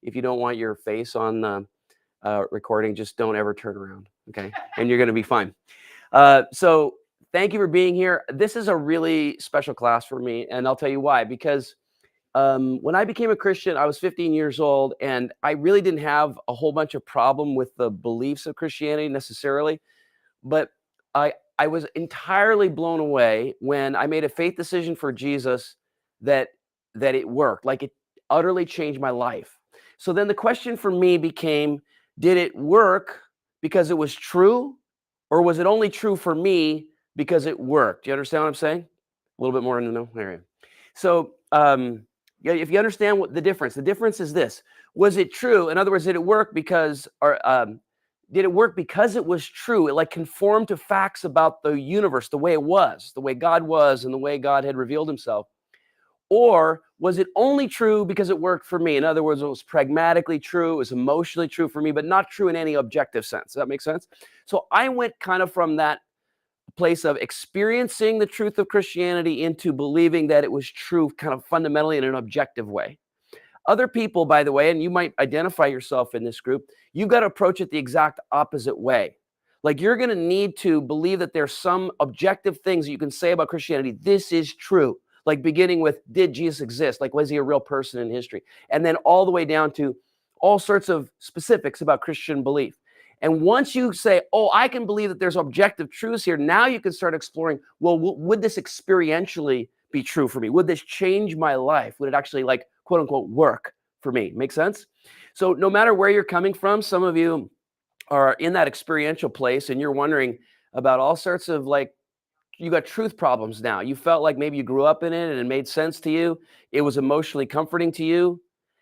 if you don't want your face on the recording, just don't ever turn around, okay? And you're going to be fine. So thank you for being here. This is a really special class for me, and I'll tell you why. Because when I became a Christian, I was 15 years old, and I really didn't have a whole bunch of problem with the beliefs of Christianity necessarily, but I was entirely blown away when I made a faith decision for Jesus that it worked. Like, it utterly changed my life. So then the question for me became, did it work because it was true, or was it only true for me because it worked? Do you understand what I'm saying? A little bit more in the middle area. So yeah, if you understand what the difference is this: was it true? In other words, did it work because, or did it work because it was true? It like conformed to facts about the universe, the way it was, the way God was, and the way God had revealed himself. Or was it only true because it worked for me? In other words, it was pragmatically true, it was emotionally true for me, but not true in any objective sense. Does that make sense? So I went kind of from that place of experiencing the truth of Christianity into believing that it was true kind of fundamentally in an objective way. Other people, by the way, and you might identify yourself in this group, you've got to approach it the exact opposite way. Like, you're going to need to believe that there's some objective things that you can say about Christianity. This is true. Like, beginning with, did Jesus exist? Like, was he a real person in history? And then all the way down to all sorts of specifics about Christian belief. And once you say, oh, I can believe that there's objective truths here, now you can start exploring, well, would this experientially be true for me? Would this change my life? Would it actually, like, quote unquote, work for me? Make sense? So no matter where you're coming from, some of you are in that experiential place and you're wondering about all sorts of, like, you got truth problems now. You felt like maybe you grew up in it and it made sense to you. It was emotionally comforting to you.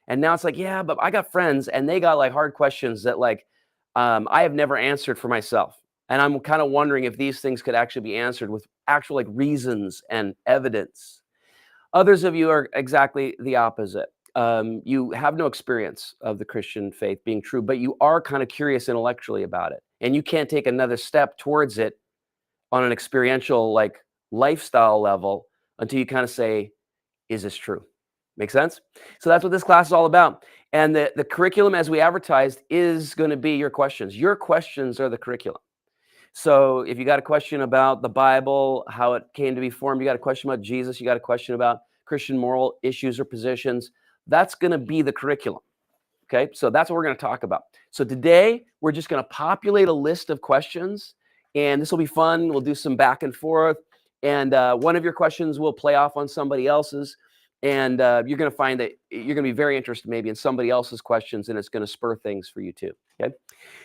And now it's like, yeah, but I got friends and they got like hard questions that like I have never answered for myself. And I'm kind of wondering if these things could actually be answered with actual like reasons and evidence. Others of you are exactly the opposite. You have no experience of the Christian faith being true, but you are kind of curious intellectually about it. And you can't take another step towards it on an experiential, like, lifestyle level until you kind of say, is this true? Make sense? So that's what this class is all about. And the curriculum, as we advertised, is going to be your questions. Your questions are the curriculum. So if you got a question about the Bible, how it came to be formed, you got a question about Jesus, you got a question about Christian moral issues or positions, that's going to be the curriculum. Okay, so that's what we're going to talk about. So today, we're just going to populate a list of questions, and this will be fun. We'll do some back and forth, and one of your questions will play off on somebody else's, and you're going to find that you're going to be very interested maybe in somebody else's questions, and it's going to spur things for you too. Okay,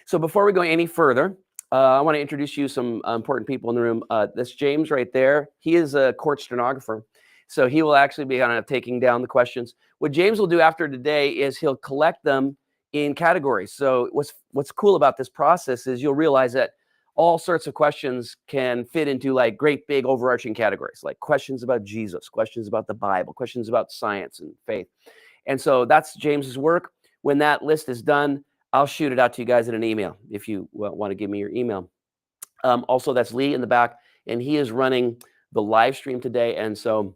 so before we go any further, I want to introduce you some important people in the room. This James right there, he is a court stenographer. So he will actually be kind of taking down the questions. What James will do after today is he'll collect them in categories. So what's cool about this process is you'll realize that all sorts of questions can fit into like great big overarching categories, like questions about Jesus, questions about the Bible, questions about science and faith. And so that's James's work. When that list is done, I'll shoot it out to you guys in an email if you want to give me your email. Also, that's Lee in the back, and he is running the live stream today. And so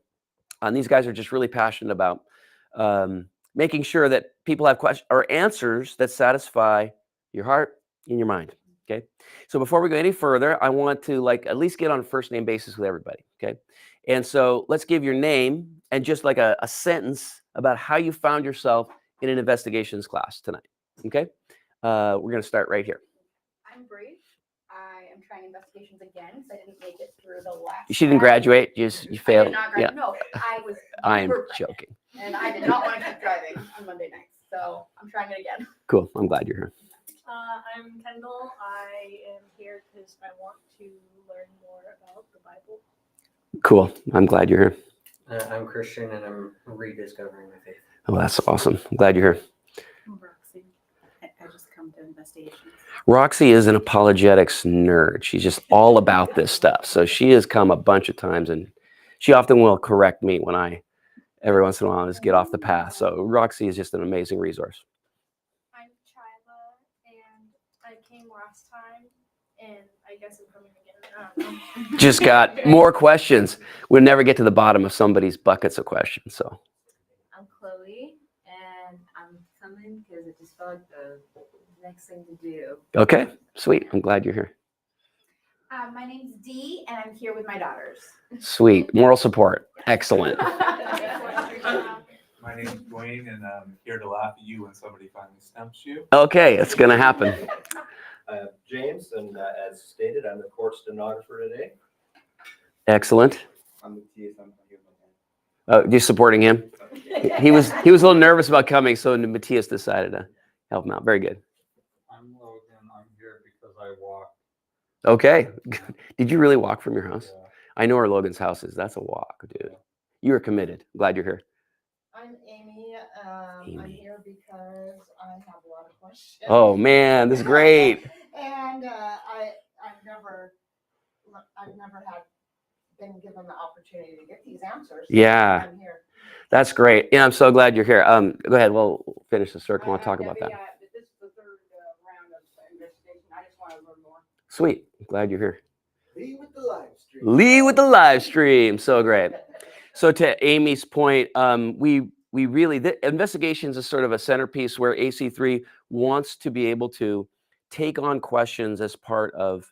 these guys are just really passionate about making sure that people have questions or answers that satisfy your heart and your mind. Okay. So before we go any further, I want to like at least get on a first name basis with everybody. Okay. And so let's give your name and just like a sentence about how you found yourself in an investigations class tonight. Okay. We're going to start right here. I'm Bree. I am trying investigations again because I didn't make it through the last. She didn't graduate. You failed. I did not graduate. Yeah. No, I was. I'm joking. And I did not want to keep driving on Monday nights, so I'm trying it again. Cool. I'm glad you're here. I'm Kendall. I am here because I want to learn more about the Bible. Cool. I'm glad you're here. I'm Christian, and I'm rediscovering my faith. Oh, that's awesome. I'm glad you're here. I'm Roxy. I just come to investigations. Roxy is an apologetics nerd. She's just all about this stuff. So she has come a bunch of times, and she often will correct me when I, every once in a while, just get off the path. So Roxy is just an amazing resource. I'm Chyla, and I came last time, and I guess I'm coming again. I don't know. Just got more questions. We'll never get to the bottom of somebody's buckets of questions. So I'm Chloe, and I'm coming in because it just felt like the next thing to do. Okay, sweet. I'm glad you're here. My name's Dee, and I'm here with my daughters. Sweet. Moral support. Excellent. My name's Dwayne, and I'm here to laugh at you when somebody finally stumps you. Okay, it's going to happen. James, and as stated, I'm the court stenographer today. Excellent. I'm Matthias. I'm here with You supporting him? He was a little nervous about coming, so Matthias decided to help him out. Very good. I'm Logan. I'm here because I walked. Okay. Did you really walk from your house? Yeah. I know where Logan's house is. That's a walk, dude. You are committed. Glad you're here. I'm Amy. I'm Amy. here because I have a lot of questions. Oh man, this is great. And I've never had been given the opportunity to get these answers. so Yeah. I'm here. That's great. Yeah, I'm so glad you're here. Go ahead. We'll finish the circle and talk about that. This is the third round of investigation. I just want to learn more. Sweet. Glad you're here. Lee with the live stream. Lee with the live stream. So great. So to Amy's point, we really, the investigations is sort of a centerpiece where AC3 wants to be able to take on questions as part of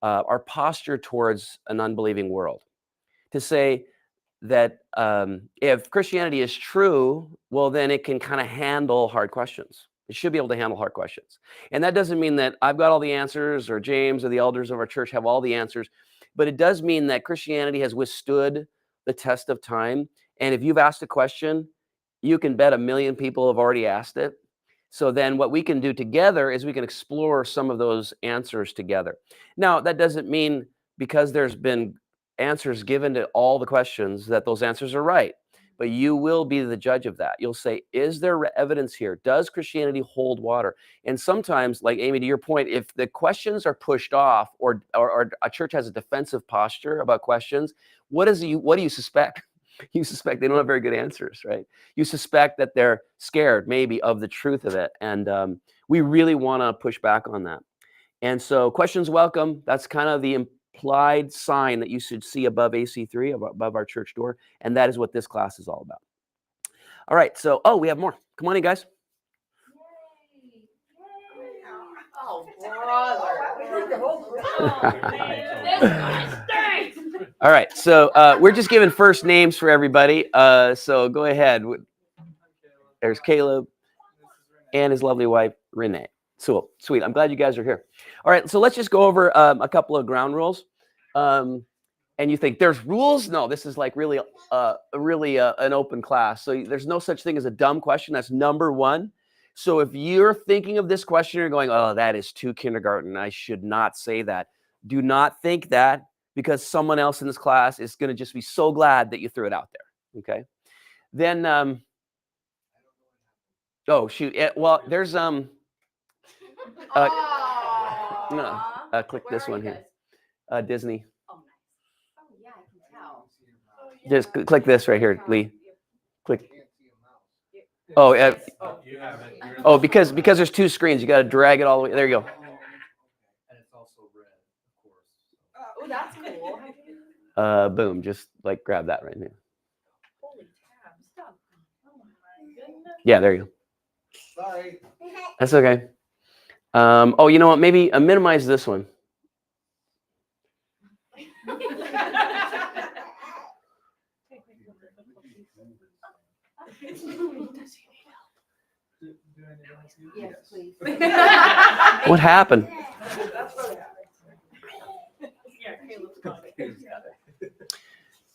our posture towards an unbelieving world. To say that if Christianity is true, well, then it can kind of handle hard questions. It should be able to handle hard questions. And that doesn't mean that I've got all the answers or James or the elders of our church have all the answers, but it does mean that Christianity has withstood the test of time. And if you've asked a question, you can bet 1 million people have already asked it. So then what we can do together is we can explore some of those answers together. Now, that doesn't mean because there's been answers given to all the questions that those answers are right. But you will be the judge of that. You'll say, is there evidence here? Does Christianity hold water? And sometimes, like Amy, to your point, if the questions are pushed off or a church has a defensive posture about questions, what do you suspect? You suspect they don't have very good answers, right? You suspect that they're scared maybe of the truth of it. And we really want to push back on that. And so questions welcome. That's kind of the implied sign that you should see above AC3, above our church door. And that is what this class is all about. All right. So, we have more. Come on in, guys. Oh, brother. All right. So we're just giving first names for everybody. So go ahead. There's Caleb and his lovely wife, Renee. So sweet. I'm glad you guys are here. All right. So let's just go over a couple of ground rules. And you think there's rules? No, this is like really an open class. So there's no such thing as a dumb question. That's number one. So if you're thinking of this question, you're going, oh, that is too kindergarten. I should not say that. Do not think that, because someone else in this class is going to just be so glad that you threw it out there. Okay. Then, oh shoot. Well, there's click this one here. Disney. Oh, nice. Oh, yeah, I can tell. Just click this right here, Lee. Click. Oh, yeah. You haven't. Oh, because there's two screens. You got to drag it all the way. There you go. And it's also red, of course. Oh, that's cool. Boom. Just like grab that right here. Holy tabs. Stop. Oh my goodness. Yeah, there you go. Sorry. That's okay. Oh, you know what? Maybe minimize this one. Yes, please. What happened? Yeah, Caleb's got it.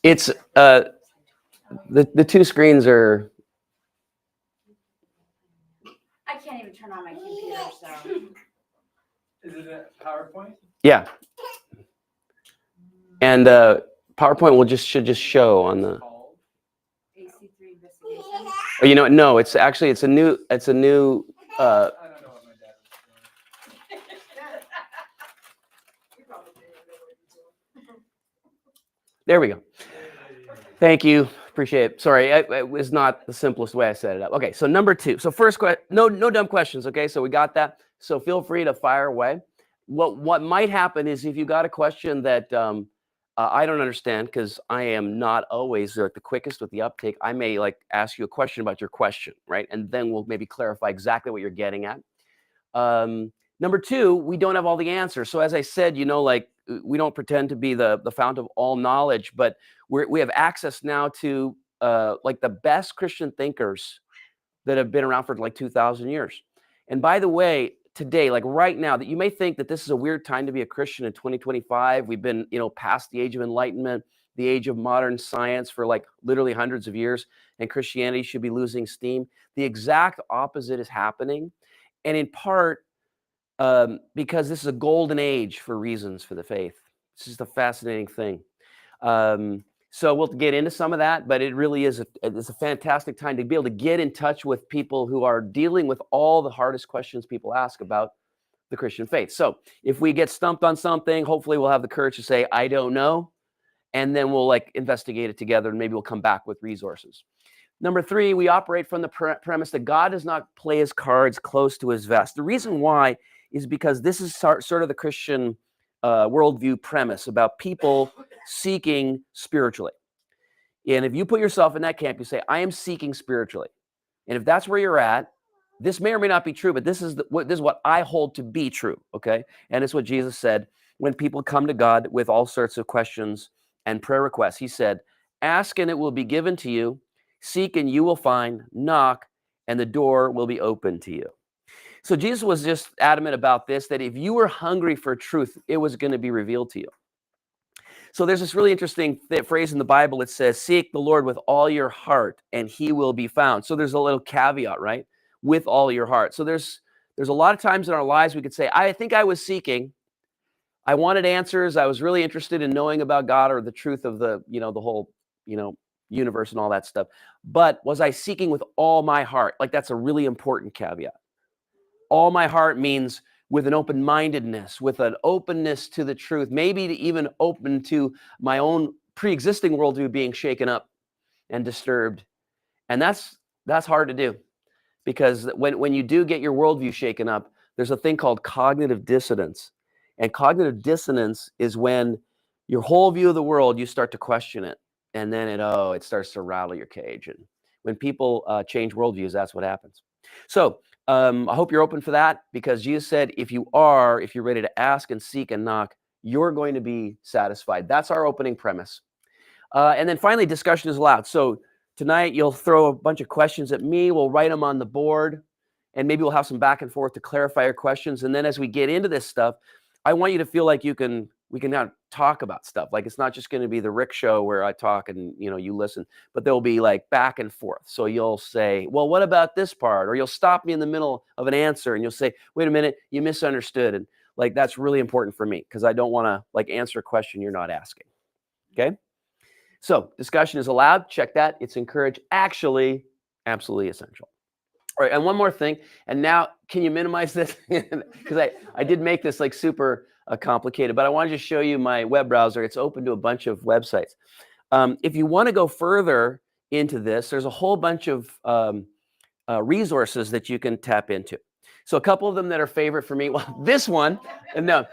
It's the two screens are. I can't even turn on my computer, so. Is it a PowerPoint? Yeah. And PowerPoint should just show on the. AC3 Investigations. Oh, you know what? No, it's a new. I don't know what my dad was doing. There we go. Thank you. Appreciate it. Sorry, it was not the simplest way I set it up. Okay, so number two. So first question, no dumb questions. Okay, so we got that. So feel free to fire away. What might happen is if you got a question that I don't understand because I am not always like the quickest with the uptake. I may like ask you a question about your question, right? And then we'll maybe clarify exactly what you're getting at. Number two, we don't have all the answers. So as I said, like we don't pretend to be the fount of all knowledge, but we have access now to like the best Christian thinkers that have been around for like 2,000 years. And by the way, today, like right now, that you may think that this is a weird time to be a Christian in 2025. We've been, past the age of enlightenment, the age of modern science for like literally hundreds of years, and Christianity should be losing steam. The exact opposite is happening. And in part, because this is a golden age for reasons for the faith. This is the fascinating thing. So we'll get into some of that, but it really is it's a fantastic time to be able to get in touch with people who are dealing with all the hardest questions people ask about the Christian faith. So if we get stumped on something, hopefully we'll have the courage to say, I don't know, and then we'll like investigate it together, and maybe we'll come back with resources. Number three, we operate from the premise that God does not play his cards close to his vest. The reason why is because this is sort of the Christian worldview premise about people seeking spiritually. And if you put yourself in that camp, you say, I am seeking spiritually. And if that's where you're at, this may or may not be true, but this is what I hold to be true, okay? And it's what Jesus said when people come to God with all sorts of questions and prayer requests. He said, ask and it will be given to you, seek and you will find, knock and the door will be open to you. So Jesus was just adamant about this, that if you were hungry for truth, it was going to be revealed to you. So there's this really interesting phrase in the Bible. It says, seek the Lord with all your heart and he will be found. So there's a little caveat, right? With all your heart. So there's a lot of times in our lives we could say, I think I was seeking. I wanted answers. I was really interested in knowing about God or the truth of the whole, universe and all that stuff. But was I seeking with all my heart? Like that's a really important caveat. All my heart means with an open-mindedness, with an openness to the truth, maybe to even open to my own pre-existing worldview being shaken up and disturbed. And that's hard to do, because when you do get your worldview shaken up, there's a thing called cognitive dissonance. And cognitive dissonance is when your whole view of the world, you start to question it. And then it starts to rattle your cage. And when people change worldviews, that's what happens. So I hope you're open for that, because Jesus said, if you're ready to ask and seek and knock, you're going to be satisfied. That's our opening premise. And then finally, discussion is allowed. So tonight you'll throw a bunch of questions at me. We'll write them on the board, and maybe we'll have some back and forth to clarify your questions. And then as we get into this stuff, I want you to feel like we can now talk about stuff. Like it's not just going to be the Rick show where I talk and you listen, but there'll be like back and forth. So you'll say, well, what about this part? Or you'll stop me in the middle of an answer and you'll say, wait a minute, you misunderstood. And like that's really important for me, because I don't want to like answer a question you're not asking. Okay. So discussion is allowed. Check that. It's encouraged. Actually, absolutely essential. All right, and one more thing. And now, can you minimize this? Because I did make this like super complicated, but I wanted to show you my web browser. It's open to a bunch of websites. If you want to go further into this, there's a whole bunch of resources that you can tap into. So a couple of them that are favorite for me. Well, this one, no,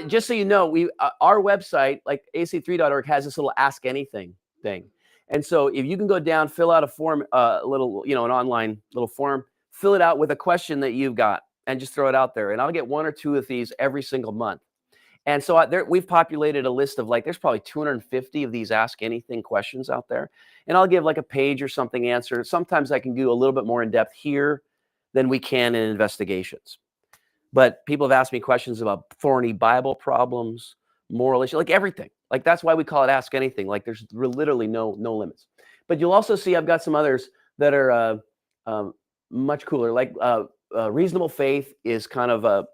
just so you know, our website, like AC3.org, has this little Ask Anything thing. And so if you can go down, fill out a form, an online little form, fill it out with a question that you've got and just throw it out there. And I'll get one or two of these every single month. And so we've populated a list of there's probably 250 of these Ask Anything questions out there. And I'll give like a page or something answer. Sometimes I can do a little bit more in depth here than we can in investigations. But people have asked me questions about thorny Bible problems, moral issues, like everything. Like that's why we call it Ask Anything. Like there's literally no limits. But you'll also see I've got some others that are much cooler. Like Reasonable Faith is kind of a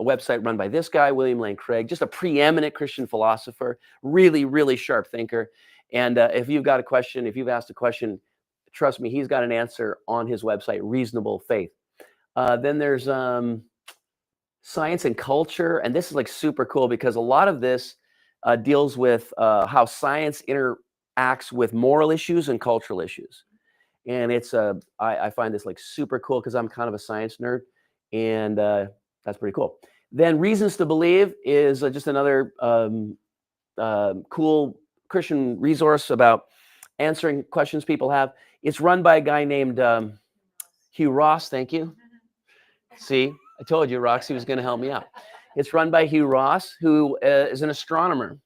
website run by this guy, William Lane Craig, just a preeminent Christian philosopher, really, really sharp thinker. And if you've got a question, if you've asked a question, trust me, he's got an answer on his website, Reasonable Faith. Then there's Science and Culture. And this is like super cool, because a lot of this deals with how science interacts with moral issues and cultural issues. And it's I find this like super cool, because I'm kind of a science nerd, and that's pretty cool. Then Reasons to Believe is just another cool Christian resource about answering questions people have. It's run by a guy named Hugh Ross. Thank you. See, I told you Roxy was going to help me out. It's run by Hugh Ross, who is an astronomer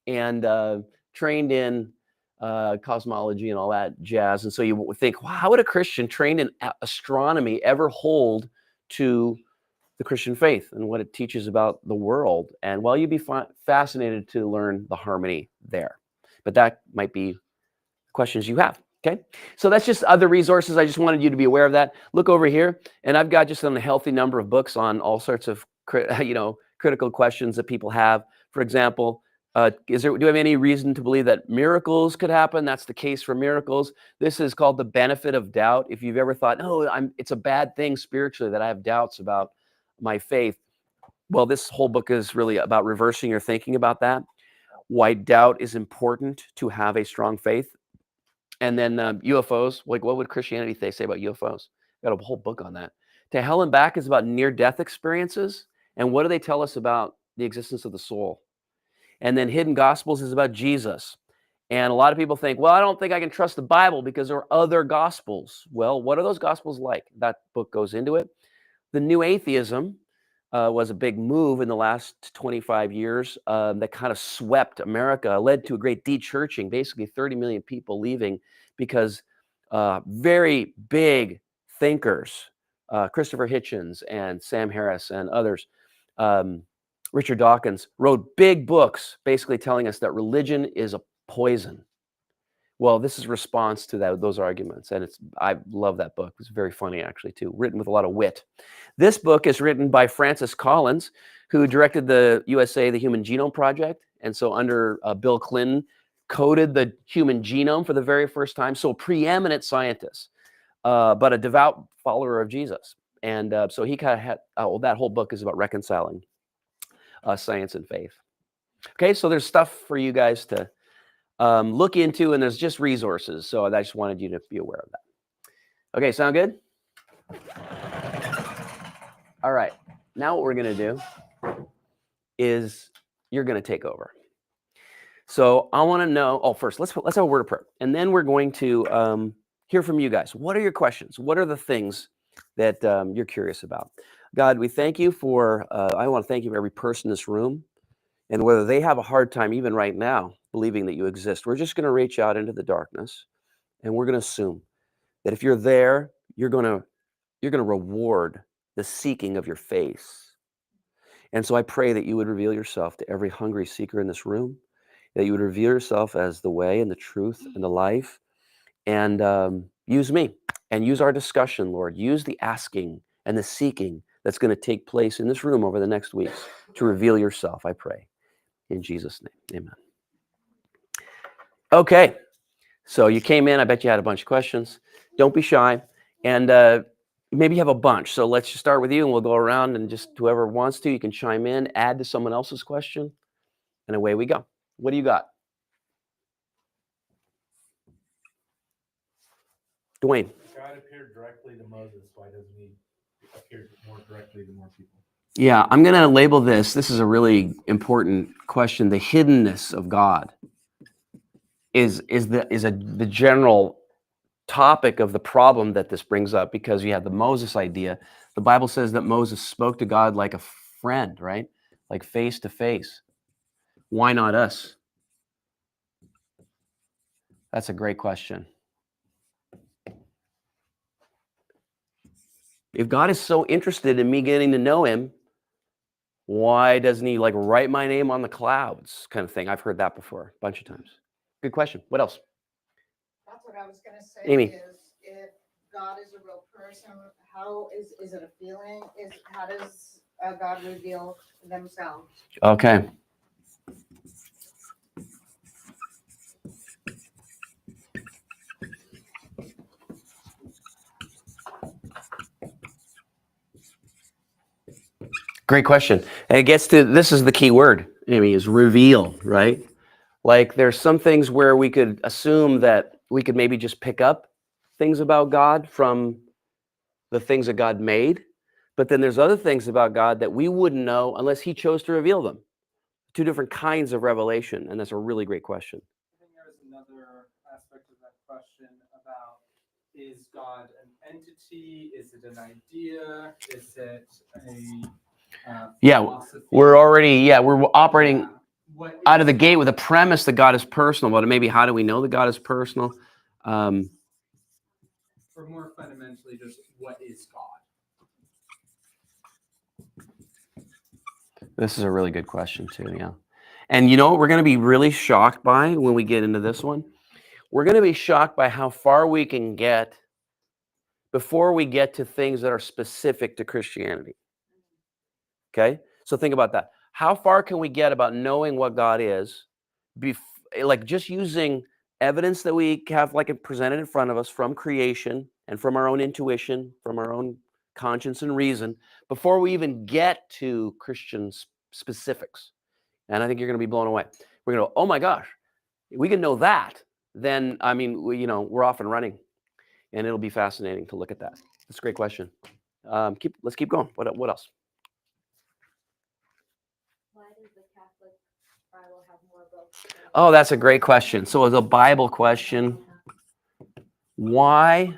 and trained in cosmology and all that jazz. And so you would think, wow, how would a Christian trained in astronomy ever hold to the Christian faith and what it teaches about the world? And well, you'd be fascinated to learn the harmony there. But that might be questions you have. Okay, so that's just other resources. I just wanted you to be aware of that. Look over here, and I've got just a healthy number of books on all sorts of critical questions that people have. For example, do you have any reason to believe that miracles could happen? That's the case for miracles. This is called the benefit of doubt. If you've ever thought, no, it's a bad thing spiritually that I have doubts about my faith, well, this whole book is really about reversing your thinking about that. Why doubt is important to have a strong faith. And then UFOs, like what would Christianity say about UFOs? Got a whole book on that. To Hell and Back is about near-death experiences. And what do they tell us about the existence of the soul? And then Hidden Gospels is about Jesus. And a lot of people think, well, I don't think I can trust the Bible because there are other gospels. Well, what are those gospels like? That book goes into it. The New Atheism was a big move in the last 25 years that kind of swept America, led to a great de-churching, basically 30 million people leaving because very big thinkers, Christopher Hitchens and Sam Harris and others, Richard Dawkins, wrote big books basically telling us that religion is a poison. Well, this is response to those arguments, and I love that book. It's very funny, actually, too, written with a lot of wit. This book is written by Francis Collins, who directed the USA, the Human Genome Project, and so under Bill Clinton, coded the human genome for the very first time. So a preeminent scientist, but a devout follower of Jesus. And so he kind of had, that whole book is about reconciling science and faith. Okay, so there's stuff for you guys to look into, and there's just resources. So I just wanted you to be aware of that. Okay, sound good? All right, now what we're going to do is you're going to take over. So I want to know, first, let's have a word of prayer. And then we're going to hear from you guys. What are your questions? What are the things that you're curious about? God, we thank you for, I want to thank you for every person in this room. And whether they have a hard time, even right now, believing that you exist, we're just going to reach out into the darkness, and we're going to assume that if you're there, you're going to reward the seeking of your face. And so I pray that you would reveal yourself to every hungry seeker in this room, that you would reveal yourself as the way and the truth and the life, and use me and use our discussion, Lord. Use the asking and the seeking that's going to take place in this room over the next weeks to reveal yourself, I pray. In Jesus' name, amen. Okay, so you came in. I bet you had a bunch of questions. Don't be shy. And maybe you have a bunch. So let's just start with you, and we'll go around, and just whoever wants to, you can chime in, add to someone else's question, and away we go. What do you got? Dwayne. God appeared directly to Moses. Why doesn't he appear more directly to more people? Yeah, I'm going to label this. This is a really important question. The hiddenness of God is the general topic of the problem that this brings up, because you have the Moses idea. The Bible says that Moses spoke to God like a friend, right? Like face to face. Why not us? That's a great question. If God is so interested in me getting to know him, why doesn't he write my name on the clouds kind of thing? I've heard that before a bunch of times. Good question. What else? That's what I was gonna say. Amy. Is if God is a real person, how is it a feeling? How does God reveal themselves? Okay. Great question. And it gets to, this is the key word, Amy, is reveal, right? Like there's some things where we could assume that we could maybe just pick up things about God from the things that God made. But then there's other things about God that we wouldn't know unless he chose to reveal them. two different kinds of revelation, and that's a really great question. I think there was another aspect of that question about, is God an entity? Is it an idea? Is it a Yeah, philosophy? we're operating Yeah. What out of the is gate with a God? premise that God is personal, but maybe how do we know that God is personal? Or more fundamentally, just what is God? This is a really good question too, yeah. And you know what we're going to be really shocked by when we get into this one? We're going to be shocked by how far we can get before we get to things that are specific to Christianity. Okay? So think about that. How far can we get about knowing what God is, like just using evidence that we have like it presented in front of us from creation and from our own intuition, from our own conscience and reason, before we even get to Christian specifics? And I think you're going to be blown away. We're going to go, oh my gosh, we can know that. Then, I mean, we're off and running, and it'll be fascinating to look at that. That's a great question. Let's keep going. What else? Why does the Catholic Bible have more books? Oh, that's a great question. So as a Bible question, why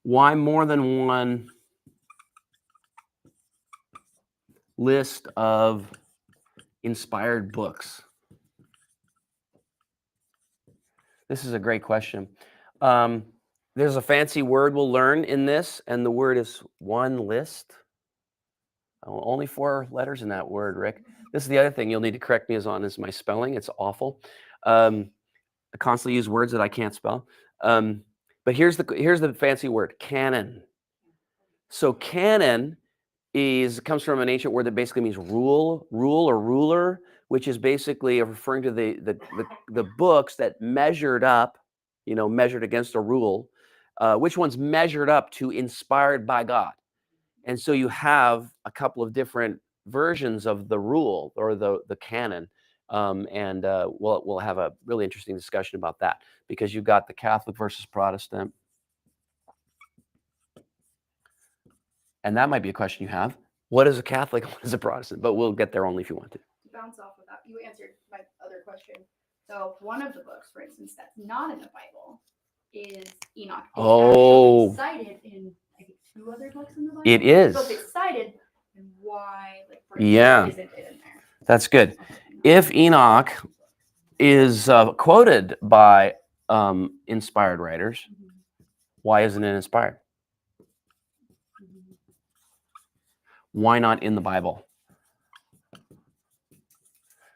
more than one list of inspired books? This is a great question. There's a fancy word we'll learn in this, and the word is one list. Oh, only 4 letters in that word, Rick. This is the other thing you'll need to correct me is my spelling. It's awful. I constantly use words that I can't spell. But here's the fancy word, canon. So canon comes from an ancient word that basically means rule or ruler, which is basically referring to the books that measured up, measured against a rule, which one's measured up to inspired by God. And so you have a couple of different versions of the rule or the canon. And we'll have a really interesting discussion about that, because you've got the Catholic versus Protestant. And that might be a question you have. What is a Catholic? What is a Protestant? But we'll get there only if you want to. To bounce off of that, you answered my other question. So one of the books, for instance, that's not in the Bible is Enoch. It's Oh. actually cited in, I think, 2 other books in the Bible. It is. So if it's cited, then why, for Yeah. instance, isn't it in there? That's good. If Enoch is quoted by inspired writers, why isn't it inspired? Why not in the Bible?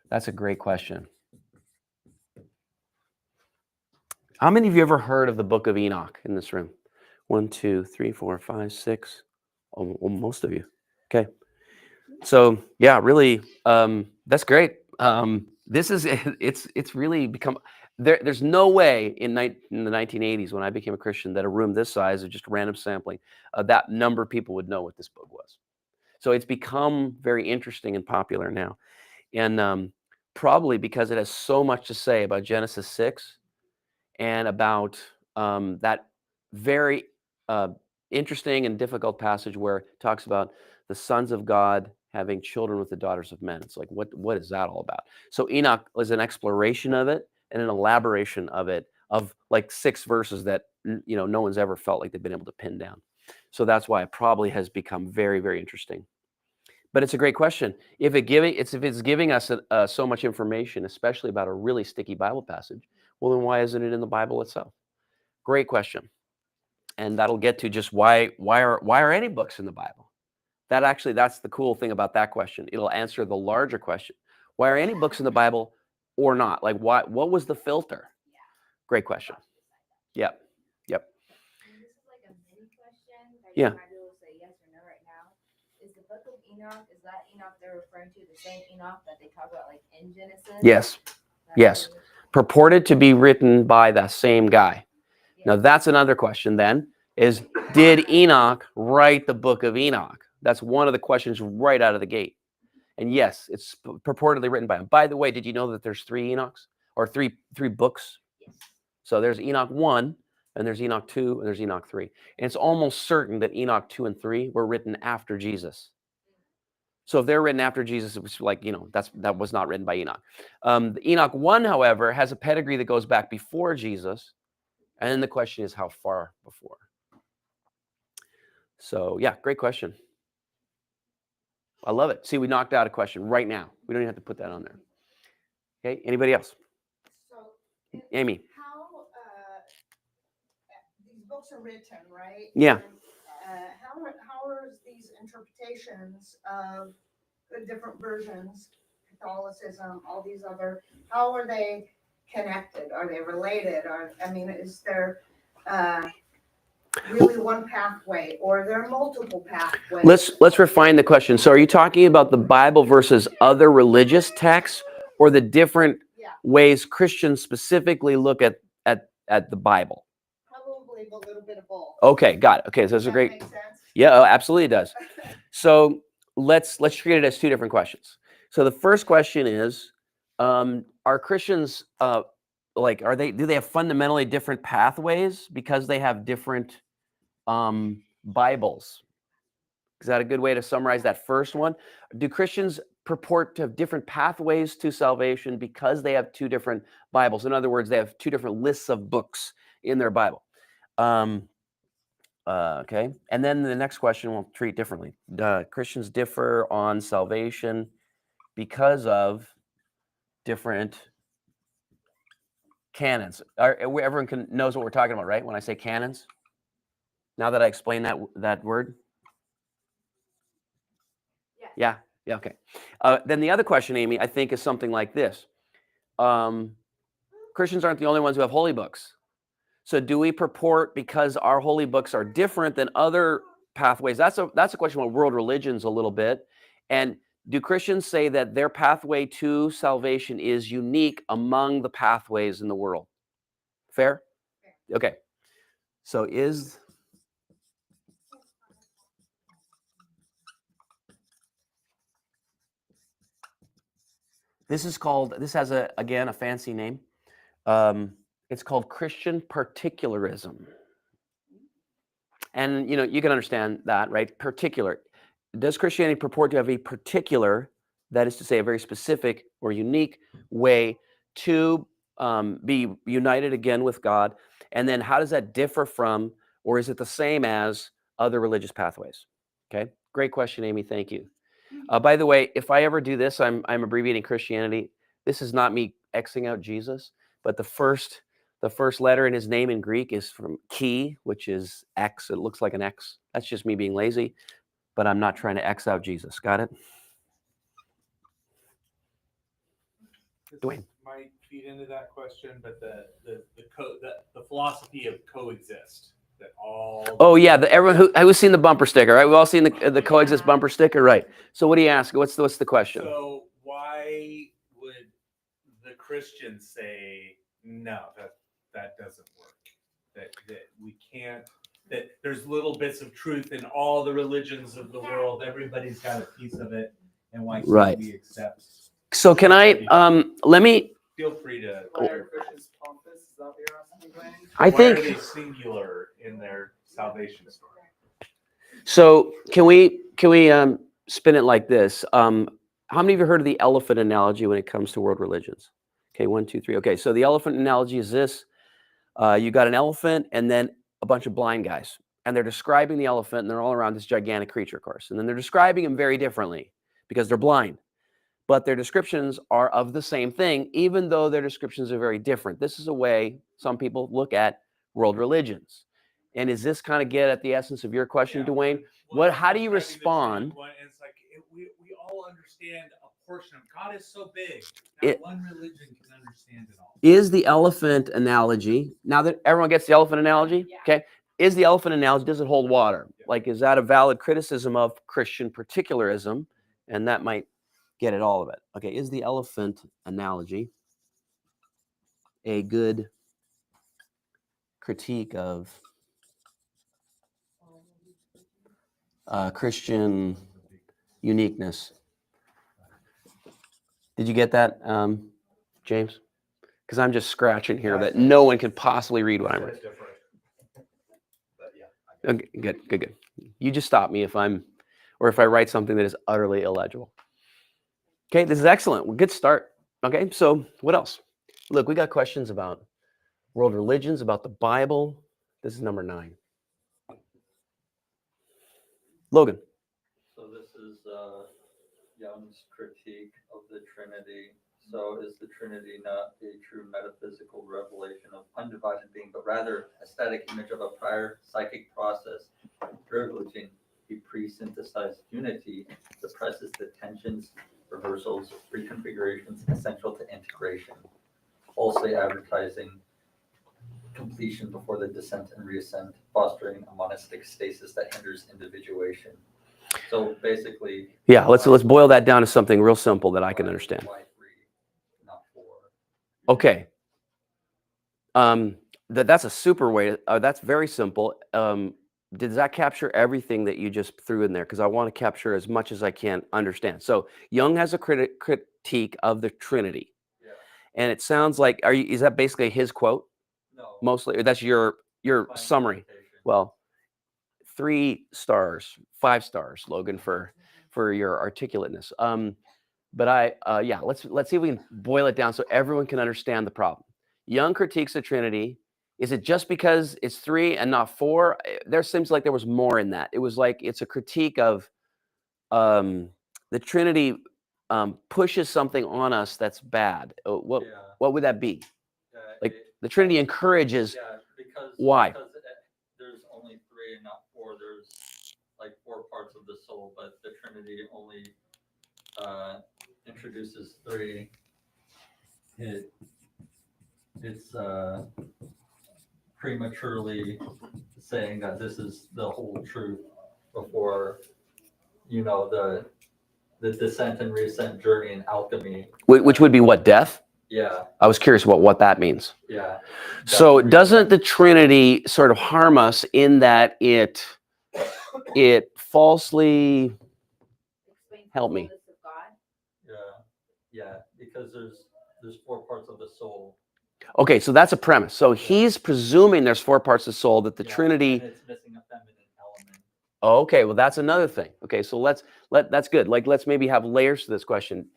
That's a great question. How many of you ever heard of the book of Enoch in this room? 1, 2, 3, 4, 5, 6. Oh, most of you. Okay. So yeah, really, that's great. It's really become there's no way in the 1980s when I became a Christian that a room this size of just random sampling, that number of people would know what this book was. So it's become very interesting and popular now. And probably because it has so much to say about Genesis 6 and about that very interesting and difficult passage where it talks about the sons of God having children with the daughters of men. It's like, what is that all about? So Enoch was an exploration of it and an elaboration of it, of like 6 verses that no one's ever felt like they've been able to pin down. So that's why it probably has become very, very interesting. But it's a great question. If it's giving us so much information, especially about a really sticky Bible passage, well, then why isn't it in the Bible itself? Great question. And that'll get to just why are any books in the Bible? That's the cool thing about that question. It'll answer the larger question. Why are any books in the Bible or not? Like what was the filter? Great question. Yep. This is like a mini question that Yeah. you might be able to say yes or no right now. Is the book of Enoch, is that Enoch they're referring to, the same Enoch that they talk about like in Genesis? Yes. Yes. Purported to be written by the same guy. Now that's another question then, is did Enoch write the book of Enoch? That's one of the questions right out of the gate. And yes, it's purportedly written by him. By the way, did you know that there's 3 Enochs or three books? Yes. So there's Enoch 1, and there's Enoch 2, and there's Enoch 3. And it's almost certain that Enoch 2 and 3 were written after Jesus. So if they're written after Jesus, it was like, that was not written by Enoch. The Enoch 1, however, has a pedigree that goes back before Jesus. And then the question is, how far before? So yeah, great question. I love it. See, we knocked out a question right now. We don't even have to put that on there. Okay, anybody else? So, Amy. how, these books are written, right? Yeah. And, how are these interpretations of the different versions, Catholicism, all these other, how are they connected? Are they related? Is there really one pathway, or are there multiple pathways? Let's refine the question. So are you talking about the Bible versus other religious texts, or the different ways Christians specifically look at the Bible? Probably a little bit of both. Okay, got it. Okay, so that's a great. Make sense? Yeah, oh, absolutely it does. So let's treat it as two different questions. So the first question is, are Christians do they have fundamentally different pathways because they have different Bibles? Is that a good way to summarize that first one? Do Christians purport to have different pathways to salvation because they have two different Bibles? In other words, they have two different lists of books in their Bible. Okay, and then the next question we'll treat differently. Christians differ on salvation because of different canons. Everyone knows what we're talking about, right? When I say canons, now that I explain that word. Yeah. Okay. Then the other question, Amy, I think is something like this. Christians aren't the only ones who have holy books. So do we purport, because our holy books are different than other pathways? That's a question about world religions a little bit. And do Christians say that their pathway to salvation is unique among the pathways in the world? Fair? Okay. So this has a fancy name. It's called Christian particularism. And you can understand that, right? Particular. Does Christianity purport to have a particular, that is to say, a very specific or unique way to be united again with God? And then how does that differ from, or is it the same as, other religious pathways? Okay, great question, Amy. Thank you. By the way, if I ever do this, I'm abbreviating Christianity. This is not me Xing out Jesus, but the first letter in his name in Greek is from chi, which is X. It looks like an X. That's just me being lazy, but I'm not trying to X out Jesus. Got it? Dwayne. Might feed into that question, but the philosophy of coexist. That all. Oh yeah, everyone who's seen the bumper sticker, right? We've all seen the coexist bumper sticker, right? So what do you ask? What's the question? So why would the Christians say no? That doesn't work. That we can't. That there's little bits of truth in all the religions of the world. Everybody's got a piece of it, and why can't we accept? So can I let me. Feel free to. Why are Christians pompous? Is that what you're asking, Dwayne? I think. Why are they singular in their salvation story? So can we spin it like this? How many of you heard of the elephant analogy when it comes to world religions? Okay, 1, 2, 3. Okay, so the elephant analogy is this: you got an elephant and then a bunch of blind guys, and they're describing the elephant, and they're all around this gigantic creature, of course, and then they're describing him very differently because they're blind. But their descriptions are of the same thing, even though their descriptions are very different. This is a way some people look at world religions. And is this kind of get at the essence of your question, Dwayne? How do you respond? It's like we all understand a portion of God is so big. Not one religion can understand it all. Is the elephant analogy, now that everyone gets the elephant analogy, okay? Is the elephant analogy, does it hold water? Like, is that a valid criticism of Christian particularism? And that might get at all of it. Okay, is the elephant analogy a good critique of Christian uniqueness? Did you get that, James? Because I'm just scratching here that no one could possibly read what I'm reading. Okay, good. You just stop me if I'm. or if I write something that is utterly illegible. Okay, this is excellent. Well, good start. Okay, so what else? Look, we got questions about world religions, about the Bible. This is number 9. Logan. So this is Young's critique of the Trinity. So is the Trinity not a true metaphysical revelation of undivided being, but rather a static image of a prior psychic process privileging a pre-synthesized unity, suppresses the tensions, reversals, reconfigurations essential to integration, falsely advertising completion before the descent and reascent, fostering a monistic stasis that hinders individuation. So basically, Yeah, let's boil that down to something real simple that I can understand. why 3, not 4? Okay. That's a super way. That's very simple. Does that capture everything that you just threw in there? Because I want to capture as much as I can understand. So Young has a critique of the Trinity, Yeah. and it sounds like is that basically his quote? No. Mostly, or that's your My summary. interpretation. Well, 3 stars, 5 stars, Logan, for your articulateness. But yeah, let's see if we can boil it down so everyone can understand the problem. Young critiques the Trinity. Is it just because it's 3 and not 4? There seems like there was more in that. It was like it's a critique of the Trinity pushes something on us that's bad. What would that be? Like the Trinity encourages. Yeah, because Why? Because there's only 3 and not 4. There's like 4 parts of the soul, but the Trinity only introduces 3. It's prematurely saying that this is the whole truth before the descent and reascent journey in alchemy. Which would be what, death? Yeah. I was curious about what that means. Yeah. So doesn't the Trinity sort of harm us in that it falsely help me? Yeah, because there's 4 parts of the soul. Okay, so that's a premise. So he's presuming there's 4 parts of the soul, that the Trinity. And it's missing a feminine element. Okay, well that's another thing. Okay, so that's good. Like let's maybe have layers to this question.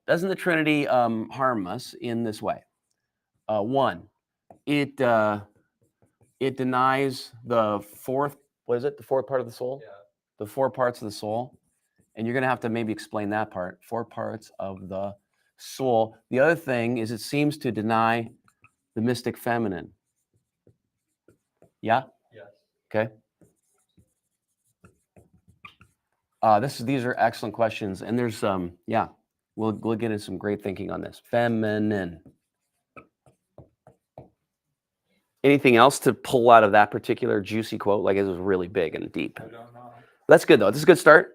Doesn't the Trinity harm us in this way? 1, it denies the 4th. What is it? The 4th part of the soul. Yeah. The 4 parts of the soul, and you're gonna have to maybe explain that part. 4 parts of the soul. The other thing is it seems to deny the mystic feminine. Yeah. Yes. Okay. These are excellent questions, and there's yeah, we'll get into some great thinking on this. Feminine. Anything else to pull out of that particular juicy quote? Like it was really big and deep. I don't know. That's good though. This is a good start.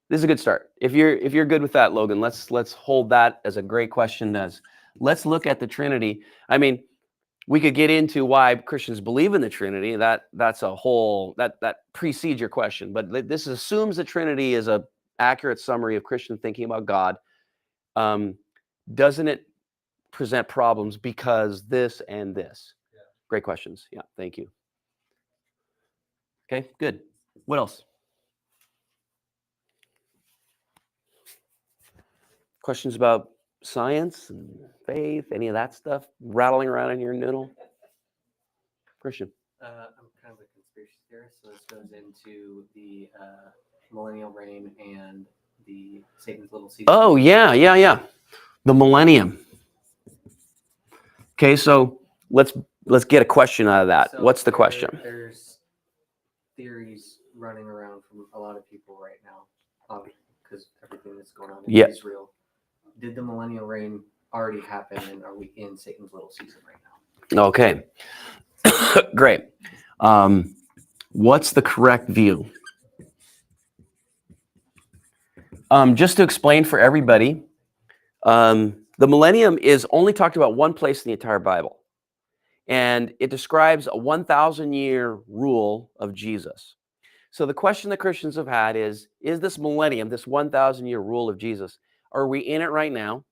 This is a good start. If you're good with that, Logan, let's hold that as a great question. Let's look at the Trinity. I mean, we could get into why Christians believe in the Trinity. That's a whole that precedes your question. But this assumes the Trinity is a accurate summary of Christian thinking about God. Doesn't it present problems because this and this? Yeah. Great questions. Yeah, thank you. Okay, good. What else? Questions about science and faith, any of that stuff rattling around in your noodle? Christian. I'm kind of a conspiracy theorist, so this goes into the millennial reign and the Satan's little season. Oh, yeah. The millennium. Okay, so let's get a question out of that. So What's the question? There's theories running around from a lot of people right now, because everything that's going on in Israel. Did the millennial reign already happen, and are we in Satan's little season right now? Okay, great. What's the correct view? Just to explain for everybody, the millennium is only talked about one place in the entire Bible. And it describes a 1,000-year rule of Jesus. So the question that Christians have had is this millennium, this 1,000-year rule of Jesus, are we in it right now?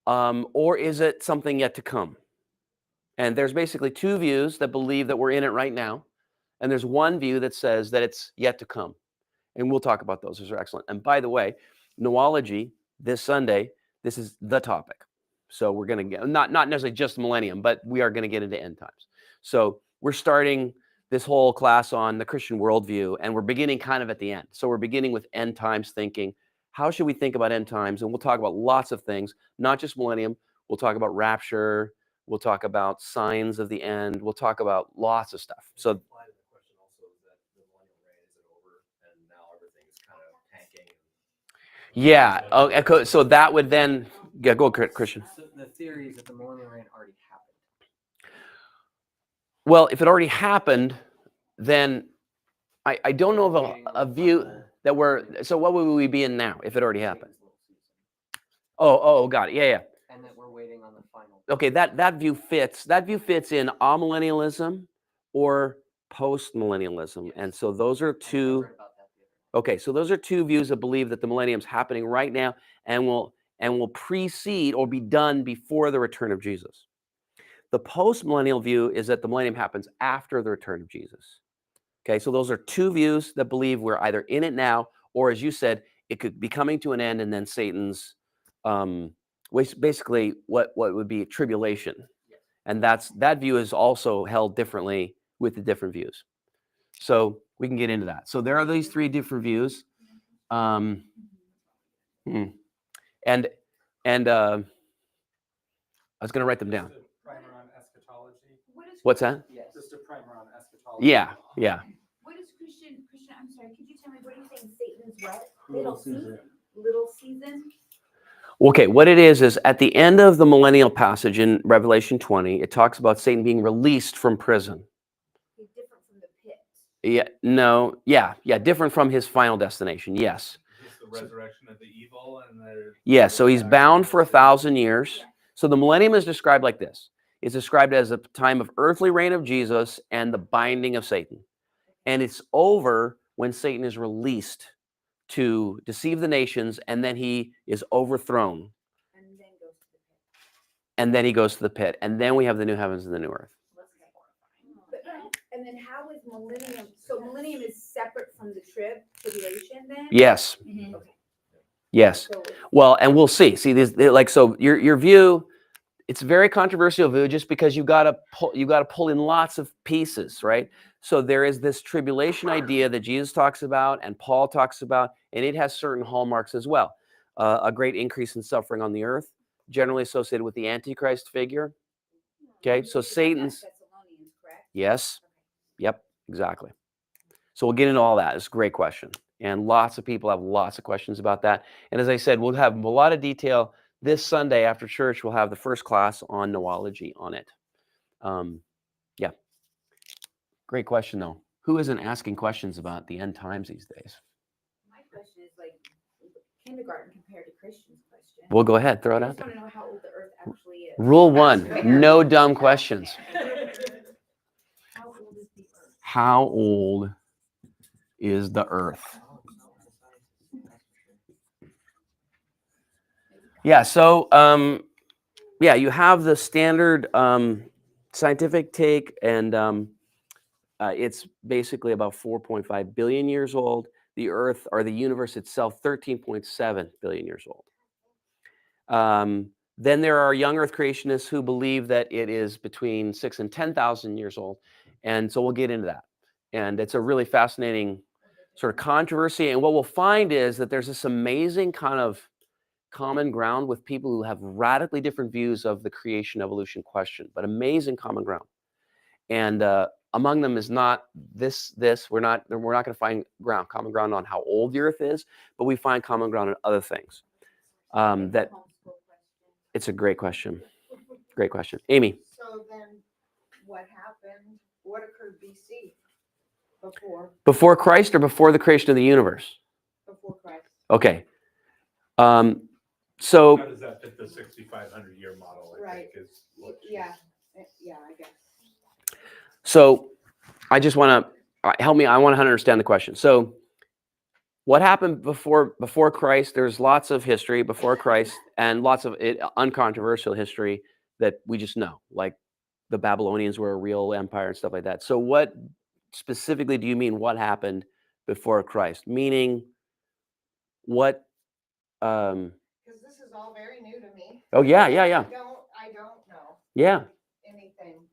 Or is it something yet to come? And there's basically 2 views that believe that we're in it right now. And there's one view that says that it's yet to come. And we'll talk about those. Those are excellent. And by the way, noology this Sunday, this is the topic. So we're going to get, not necessarily just millennium, but we are going to get into end times. So we're starting this whole class on the Christian worldview, and we're beginning kind of at the end. So we're beginning with end times thinking. How should we think about end times? And we'll talk about lots of things, not just millennium. We'll talk about rapture. We'll talk about signs of the end. We'll talk about lots of stuff. So The question also is that the millennial reign is over, and now everything is kind of tanking. yeah, okay, so that would then go, Christian. So the theory is that the millennial reign already happened. Well, if it already happened, then I don't know of a view that we're. So what would we be in now if it already happened? Oh, got it. Yeah. And that we're waiting on the final. Okay, that view fits. That view fits in amillennialism or post-millennialism, and so those are two. Okay, so those are two views that believe that the millennium is happening right now and will precede or be done before the return of Jesus. The post-millennial view is that the millennium happens after the return of Jesus. Okay, so those are two views that believe we're either in it now, or as you said, it could be coming to an end, and then Satan's basically what would be tribulation. And that view is also held differently with the different views. So we can get into that. So there are these three different views. And I was going to write them down. Just a primer on eschatology. What's that? Yes. Just a primer on eschatology. Yeah. What is Christian, I'm sorry, could you tell me, what are you saying, Satan's what? Little season? Okay, what it is at the end of the millennial passage in Revelation 20, it talks about Satan being released from prison. He's different from the pit. Different from his final destination, yes. Is this the resurrection of the evil and the? Yeah, so he's bound for 1,000 years. So the millennium is described like this. It's described as a time of earthly reign of Jesus and the binding of Satan. And it's over when Satan is released to deceive the nations, and then he is overthrown. And then he goes to the pit. And then we have the new heavens and the new earth. And then how is millennium, so millennium is separate from the tribulation then? Yes. Mm-hmm. Okay. Yes. Well, and we'll see. See, this like, so your view, it's a very controversial view just because you got to pull in lots of pieces, right? So there is this tribulation idea that Jesus talks about and Paul talks about, and it has certain hallmarks as well. A great increase in suffering on the earth, generally associated with the Antichrist figure. Okay, so Satan's. Yes. Yep, exactly. So we'll get into all that. It's a great question. And lots of people have lots of questions about that. And as I said, we'll have a lot of detail this Sunday after church. We'll have the first class on noology on it. Yeah. Great question, though. Who isn't asking questions about the end times these days? My question is like kindergarten compared to Christian's question. We'll go ahead. Throw it out I there. just want to know how old the earth actually is. Rule 1, no dumb questions. How old is the earth? How old is the earth? Yeah, so you have the standard scientific take, and it's basically about 4.5 billion years old. The Earth, or the universe itself, 13.7 billion years old. Then there are young Earth creationists who believe that it is between 6,000 and 10,000 years old, and so we'll get into that. And it's a really fascinating sort of controversy. And what we'll find is that there's this amazing kind of common ground with people who have radically different views of the creation evolution question, but amazing common ground. And among them is not this. We're not going to find common ground on how old the Earth is, but we find common ground on other things. That it's a great question. Great question, Amy. So then, what happened? What occurred BC? Before Christ or before the creation of the universe? Before Christ. Okay. So how does that fit the 6,500 year model? Right. Yeah, I guess. So I just want to help me. I want to understand the question. So what happened before Christ? There's lots of history before Christ and lots of uncontroversial history that we just know, like the Babylonians were a real empire and stuff like that. So what specifically do you mean what happened before Christ, meaning what? Because this is all very new to me. Oh yeah. I don't know Yeah. anything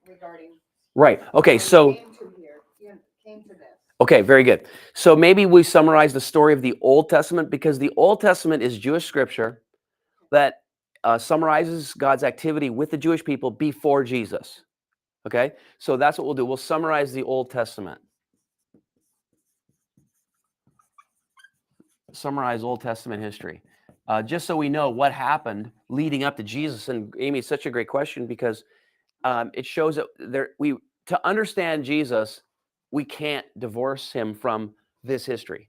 regarding. Right. Okay. how So. we came to here, came to this. Okay, very good. So maybe we summarize the story of the Old Testament, because the Old Testament is Jewish scripture that summarizes God's activity with the Jewish people before Jesus. Okay, so that's what we'll do. We'll summarize the Old Testament. Summarize Old Testament history. Just so we know what happened leading up to Jesus. And Amy, it's such a great question, because it shows that to understand Jesus, we can't divorce him from this history,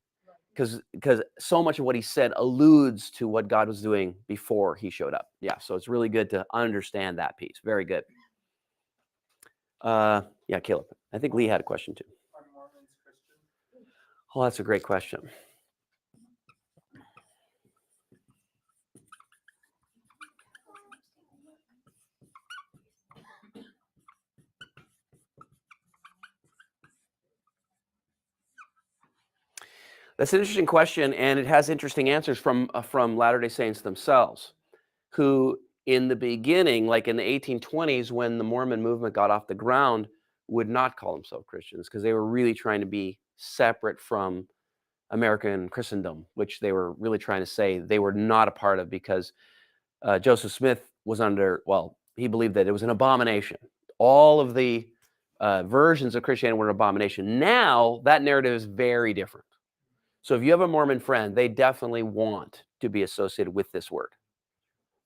because so much of what he said alludes to what God was doing before he showed up. Yeah, so it's really good to understand that piece. Very good. Yeah, Caleb. I think Lee had a question too. Are Mormons Christian? Oh, that's a great question. That's an interesting question, and it has interesting answers from Latter-day Saints themselves, who in the beginning, like in the 1820s, when the Mormon movement got off the ground, would not call themselves Christians, because they were really trying to be separate from American Christendom, which they were really trying to say they were not a part of, because Joseph Smith was he believed that it was an abomination. All of the versions of Christianity were an abomination. Now, that narrative is very different. So if you have a Mormon friend, they definitely want to be associated with this word.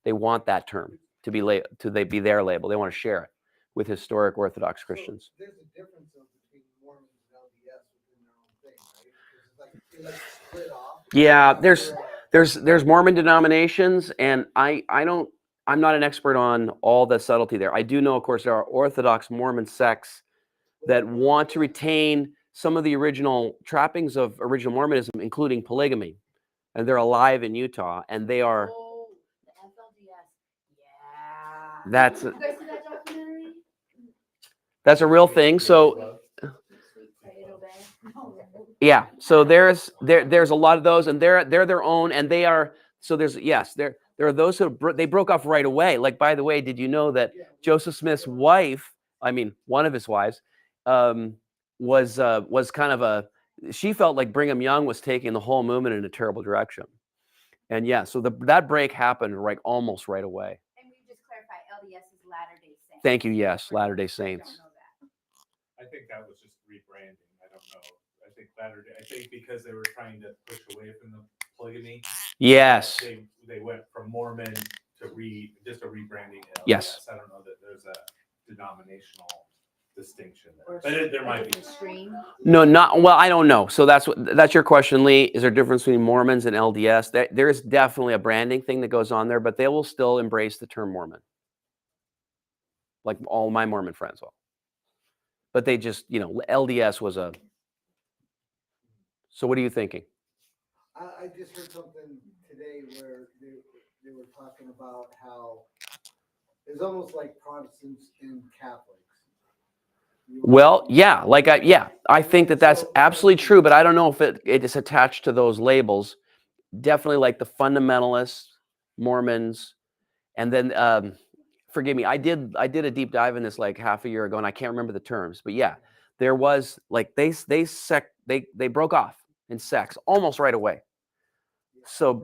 They want that term to be be their label. They want to share it with historic Orthodox Christians. So there's a difference between Mormons and LDS within their own thing, right? It's like split off. Yeah, there's Mormon denominations, and I'm not an expert on all the subtlety there. I do know, of course, there are Orthodox Mormon sects that want to retain some of the original trappings of original Mormonism, including polygamy, and they're alive in Utah, and they are. Oh, the FLDS. Yeah. That's You guys see that documentary? that's a real thing. So yeah, so there's a lot of those, and they're their own, and they are. So there are those who they broke off right away. Like, by the way, did you know that Joseph Smith's wife, one of his wives, was kind of she felt like Brigham Young was taking the whole movement in a terrible direction. And yeah, so that break happened almost right away. And we just clarify, LDS is Latter-day Saints. Thank you. Yes, Latter-day Saints. I think that was just rebranding. I don't know. I think because they were trying to push away from the polygamy. Yes. They went from Mormon to just a rebranding. Yes. I don't know that there's a denominational distinction there, but there might be. Extreme. No, I don't know. So that's your question, Lee. Is there a difference between Mormons and LDS? There is definitely a branding thing that goes on there, but they will still embrace the term Mormon. Like all my Mormon friends will. But they just, LDS was a. So what are you thinking? I just heard something today where they were talking about how it's almost like Protestants and Catholics. Well, yeah, I think that's absolutely true, but I don't know if it is attached to those labels. Definitely like the fundamentalists, Mormons, and then forgive me, I did a deep dive in this like half a year ago, and I can't remember the terms, but yeah, there was like they broke off in sects almost right away. So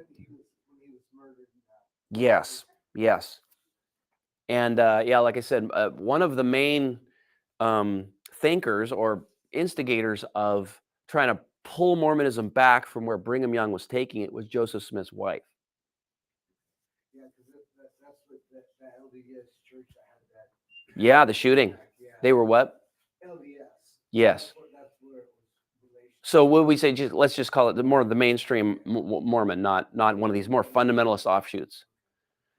yes, and like I said, one of the main thinkers or instigators of trying to pull Mormonism back from where Brigham Young was taking it was Joseph Smith's wife. Yeah, because that's what that LDS church had that. Yeah, the shooting. Yeah. They were what? LDS. Yes. That's where it was related. So what we say? Let's just call it the mainstream Mormon, not one of these more fundamentalist offshoots.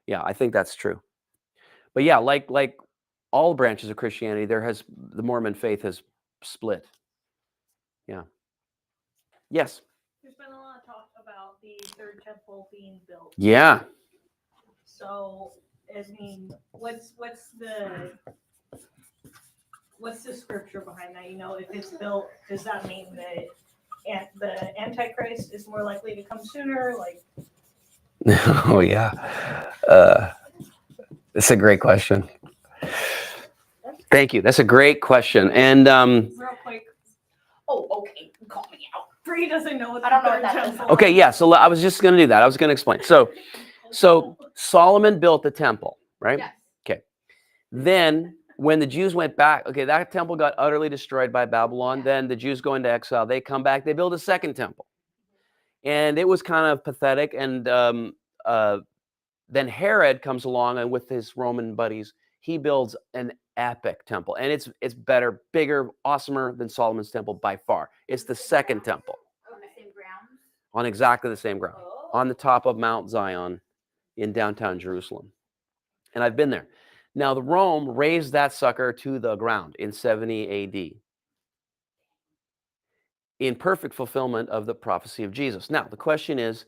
Yeah, I think that's true. But yeah, like all branches of Christianity, the Mormon faith has split. Yeah. Yes. There's been a lot of talk about the third temple being built. Yeah. So, I mean, what's the scripture behind that? If it's built, does that mean that the Antichrist is more likely to come sooner? Like, Oh yeah, that's a great question. Thank you. That's a great question. And real quick, Oh, okay, call me out. Bree doesn't know what I don't know the what third that is. temple okay, yeah. So I was just going to do that. I was going to explain. So Solomon built the temple, right? Yes. Okay. Then when the Jews went back, okay, that temple got utterly destroyed by Babylon. Yeah. Then the Jews go into exile. They come back. They build a second temple, and it was kind of pathetic. And then Herod comes along, and with his Roman buddies, he builds an epic temple, and it's better, bigger, awesomer than Solomon's temple by far. It's the second temple On the same grounds? on exactly the same ground, Oh. on the top of Mount Zion in downtown Jerusalem. And I've been there. Now, the Rome razed that sucker to the ground in 70 AD in perfect fulfillment of the prophecy of Jesus. Now, the question is,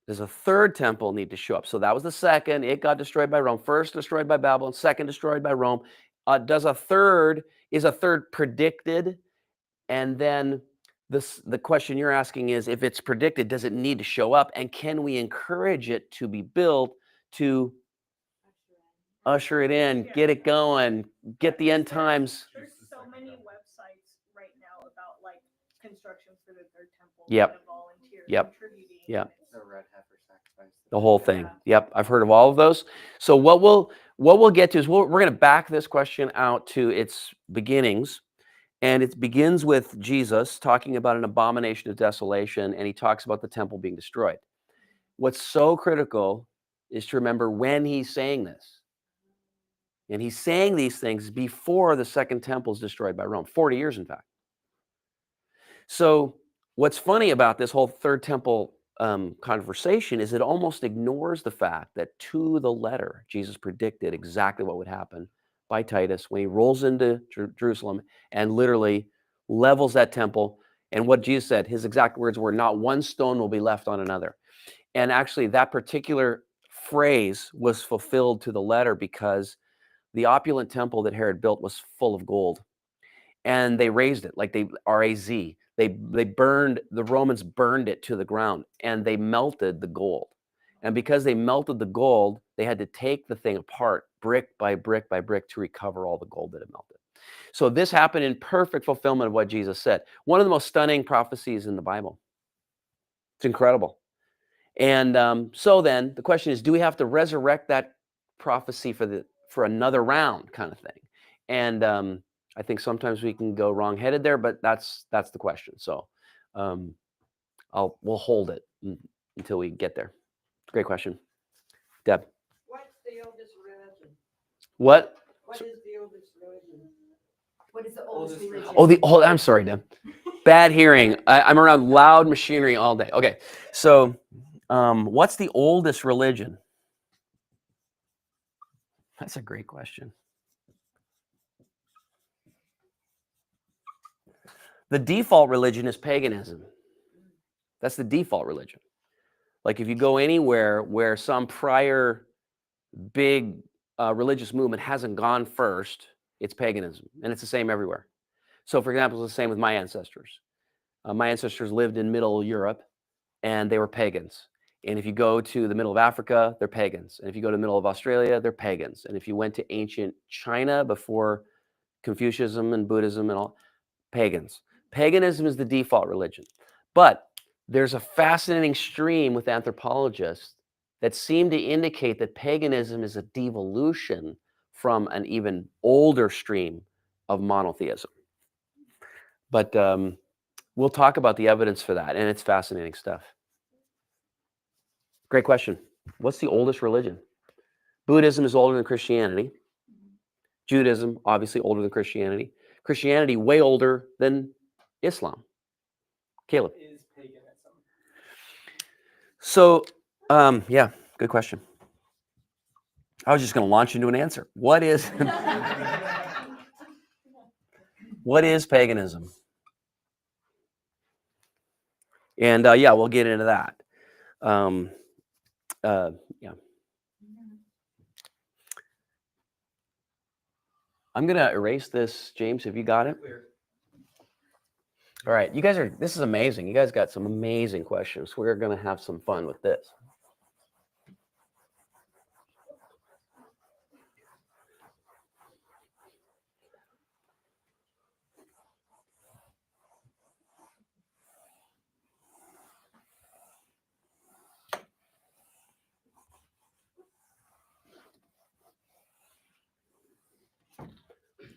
does a third temple need to show up? So that was the second. It got destroyed by Rome. First destroyed by Babylon. Second destroyed by Rome. Is a third predicted? And then the question you're asking is, if it's predicted, does it need to show up? And can we encourage it to be built to usher it in, get it going, get the end times? There's so many websites right now about like construction for the third temple. Yep. Kind of volunteers Yep. contributing. Yep. The red heifer sacrifice. The whole thing. Yep, I've heard of all of those. So what we'll get to is we're going to back this question out to its beginnings, and it begins with Jesus talking about an abomination of desolation, and he talks about the temple being destroyed. What's so critical is to remember when he's saying this, and he's saying these things before the second temple is destroyed by Rome, 40 years in fact. So what's funny about this whole third temple conversation is it almost ignores the fact that to the letter, Jesus predicted exactly what would happen by Titus when he rolls into Jerusalem and literally levels that temple. And what Jesus said, his exact words were, "Not one stone will be left on another." And actually that particular phrase was fulfilled to the letter because the opulent temple that Herod built was full of gold. And they raised it, like R-A-Z. The Romans burned it to the ground, and they melted the gold. And because they melted the gold, they had to take the thing apart brick by brick by brick to recover all the gold that had melted. So this happened in perfect fulfillment of what Jesus said. One of the most stunning prophecies in the Bible. It's incredible. And so then the question is, do we have to resurrect that prophecy for another round kind of thing? And I think sometimes we can go wrong-headed there, but that's the question. So we'll hold it until we get there. Great question, Deb. What's the oldest religion? What? What is the oldest religion? What is the oldest religion? Oh, I'm sorry, Deb. Bad hearing. I'm around loud machinery all day. Okay, so what's the oldest religion? That's a great question. The default religion is paganism. That's the default religion. Like if you go anywhere where some prior big religious movement hasn't gone first, it's paganism. And it's the same everywhere. So for example, it's the same with my ancestors. My ancestors lived in Middle Europe, and they were pagans. And if you go to the middle of Africa, they're pagans. And if you go to the middle of Australia, they're pagans. And if you went to ancient China before Confucianism and Buddhism and all, pagans. Paganism is the default religion. But there's a fascinating stream with anthropologists that seem to indicate that paganism is a devolution from an even older stream of monotheism. But we'll talk about the evidence for that, and it's fascinating stuff. Great question. What's the oldest religion? Buddhism is older than Christianity. Judaism, obviously older than Christianity. Christianity, way older than Islam. Caleb. Is paganism. So, yeah, good question. I was just going to launch into an answer. What is paganism? And yeah, we'll get into that. Yeah. I'm going to erase this. James, have you got it? All right, you guys are, this is amazing. You guys got some amazing questions. We're going to have some fun with this.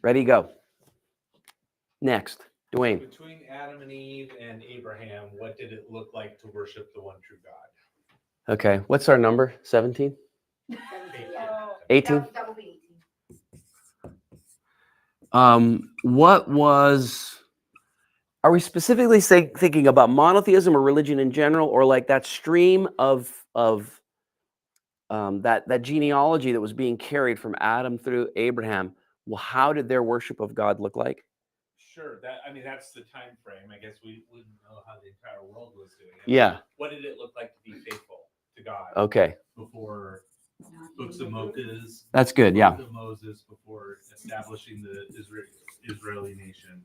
Ready, go. Next, Dwayne. Between Adam and Eve and Abraham, what did it look like to worship the one true God? Okay, what's our number? 17? 18? That will be 18. What was, are we specifically thinking about monotheism or religion in general, or like that stream of that genealogy that was being carried from Adam through Abraham? Well, how did their worship of God look like? Sure. That's the time frame. I guess we wouldn't know how the entire world was doing it. Yeah. What did it look like to be faithful to God? Okay. Before books of Moses. That's good. Yeah. Books of Moses, before establishing the Israeli nation.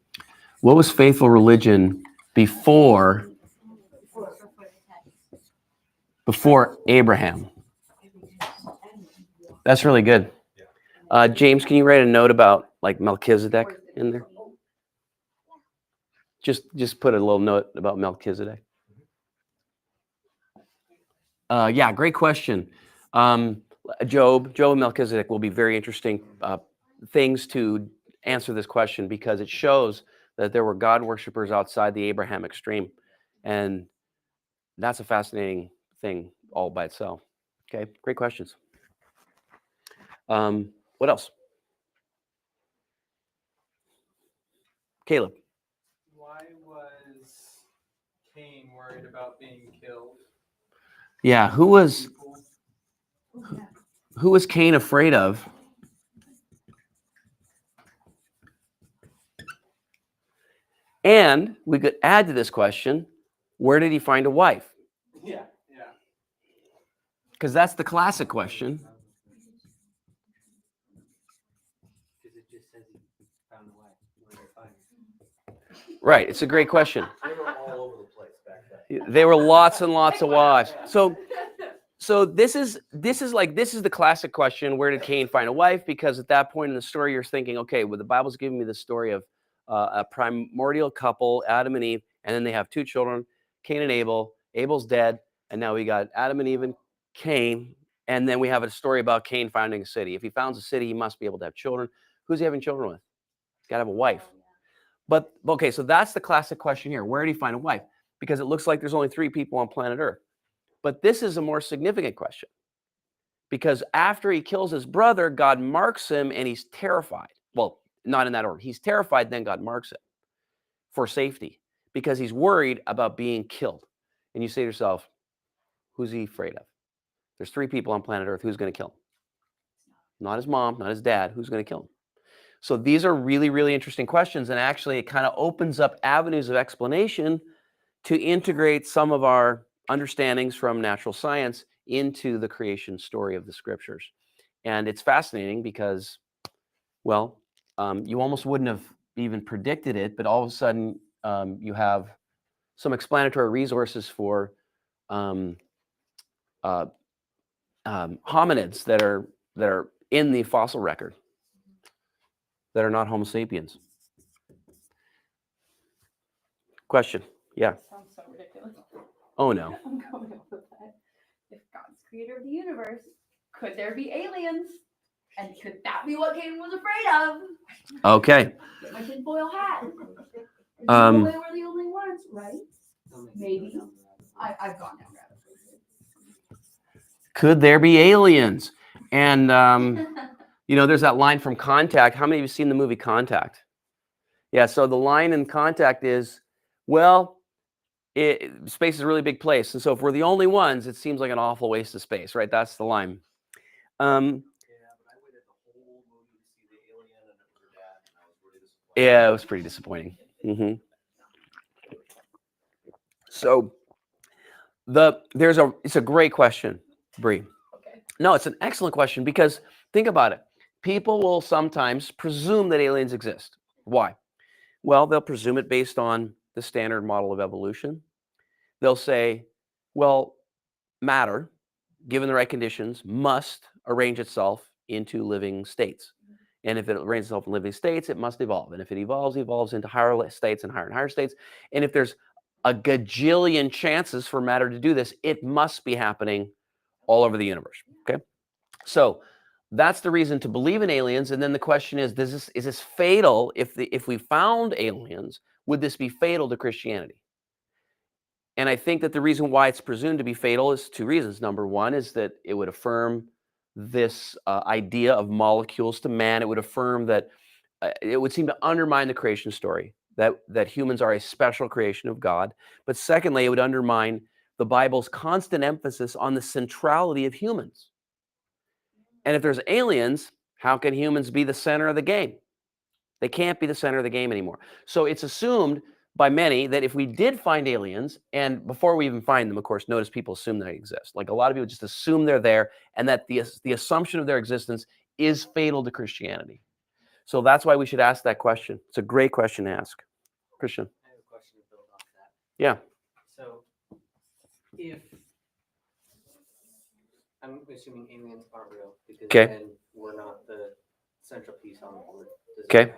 What was faithful religion before Abraham? That's really good. James, can you write a note about like Melchizedek in there? Just put a little note about Melchizedek. Yeah, great question. Job and Melchizedek will be very interesting things to answer this question, because it shows that there were God worshippers outside the Abrahamic stream, and that's a fascinating thing all by itself. Okay, great questions. What else? Caleb. Why was Cain worried about being killed? Yeah, who was Cain afraid of? And we could add to this question, where did he find a wife? Yeah. Because that's the classic question. Because it just says he found a wife. Where did he find her? Right, it's a great question. They were all over the place back then. There were lots and lots of wives. So this is the classic question, where did Cain find a wife? Because at that point in the story, you're thinking, okay, well, the Bible's giving me the story of a primordial couple, Adam and Eve, and then they have two children, Cain and Abel. Abel's dead, and now we got Adam and Eve and Cain, and then we have a story about Cain founding a city. If he founds a city, he must be able to have children. Who's he having children with? He's got to have a wife. But okay, so that's the classic question here. Where did he find a wife? Because it looks like there's only 3 people on planet Earth. But this is a more significant question, because after he kills his brother, God marks him and he's terrified. Well, not in that order. He's terrified, then God marks him for safety, because he's worried about being killed. And you say to yourself, who's he afraid of? There's 3 people on planet Earth. Who's going to kill him? Not his mom, not his dad. Who's going to kill him? So these are really, really interesting questions. And actually, it kind of opens up avenues of explanation to integrate some of our understandings from natural science into the creation story of the scriptures. And it's fascinating because, well, you almost wouldn't have even predicted it, but all of a sudden you have some explanatory resources for hominids that are in the fossil record that are not Homo sapiens. Question? Yeah. Sounds so ridiculous. Oh no. I'm going up with that. If God's creator of the universe, could there be aliens? And could that be what Cain was afraid of? Okay. Get my tinfoil hat. They were the only ones, right? Maybe. I've gone down rabbit holes. Could there be aliens? And there's that line from Contact. How many of you have seen the movie Contact? Yeah, so the line in Contact is, well, space is a really big place. And so if we're the only ones, it seems like an awful waste of space, right? That's the line. But I waited the whole movie to see the alien, and it was her dad, and I was really disappointed. Yeah, it was pretty disappointing. So it's a great question, Bree. Okay. No, it's an excellent question, because think about it. People will sometimes presume that aliens exist. Why? Well, they'll presume it based on the standard model of evolution. They'll say, well, matter, given the right conditions, must arrange itself into living states. And if it arranges itself in living states, it must evolve. And if it evolves into higher states and higher states. And if there's a gajillion chances for matter to do this, it must be happening all over the universe. Okay, so that's the reason to believe in aliens. And then the question is this fatal? If we found aliens, would this be fatal to Christianity? And I think that the reason why it's presumed to be fatal is two reasons. Number one is that it would affirm this idea of molecules to man. It would affirm that it would seem to undermine the creation story, that humans are a special creation of God. But secondly, it would undermine the Bible's constant emphasis on the centrality of humans. And if there's aliens, how can humans be the center of the game? They can't be the center of the game anymore. So it's assumed by many that if we did find aliens, and before we even find them, of course, notice people assume they exist. Like a lot of people just assume they're there, and that the assumption of their existence is fatal to Christianity. So that's why we should ask that question. It's a great question to ask. Christian. I have a question to build off that. Yeah. So, if I'm assuming aliens aren't real, because then we're not the central piece on the board. Okay.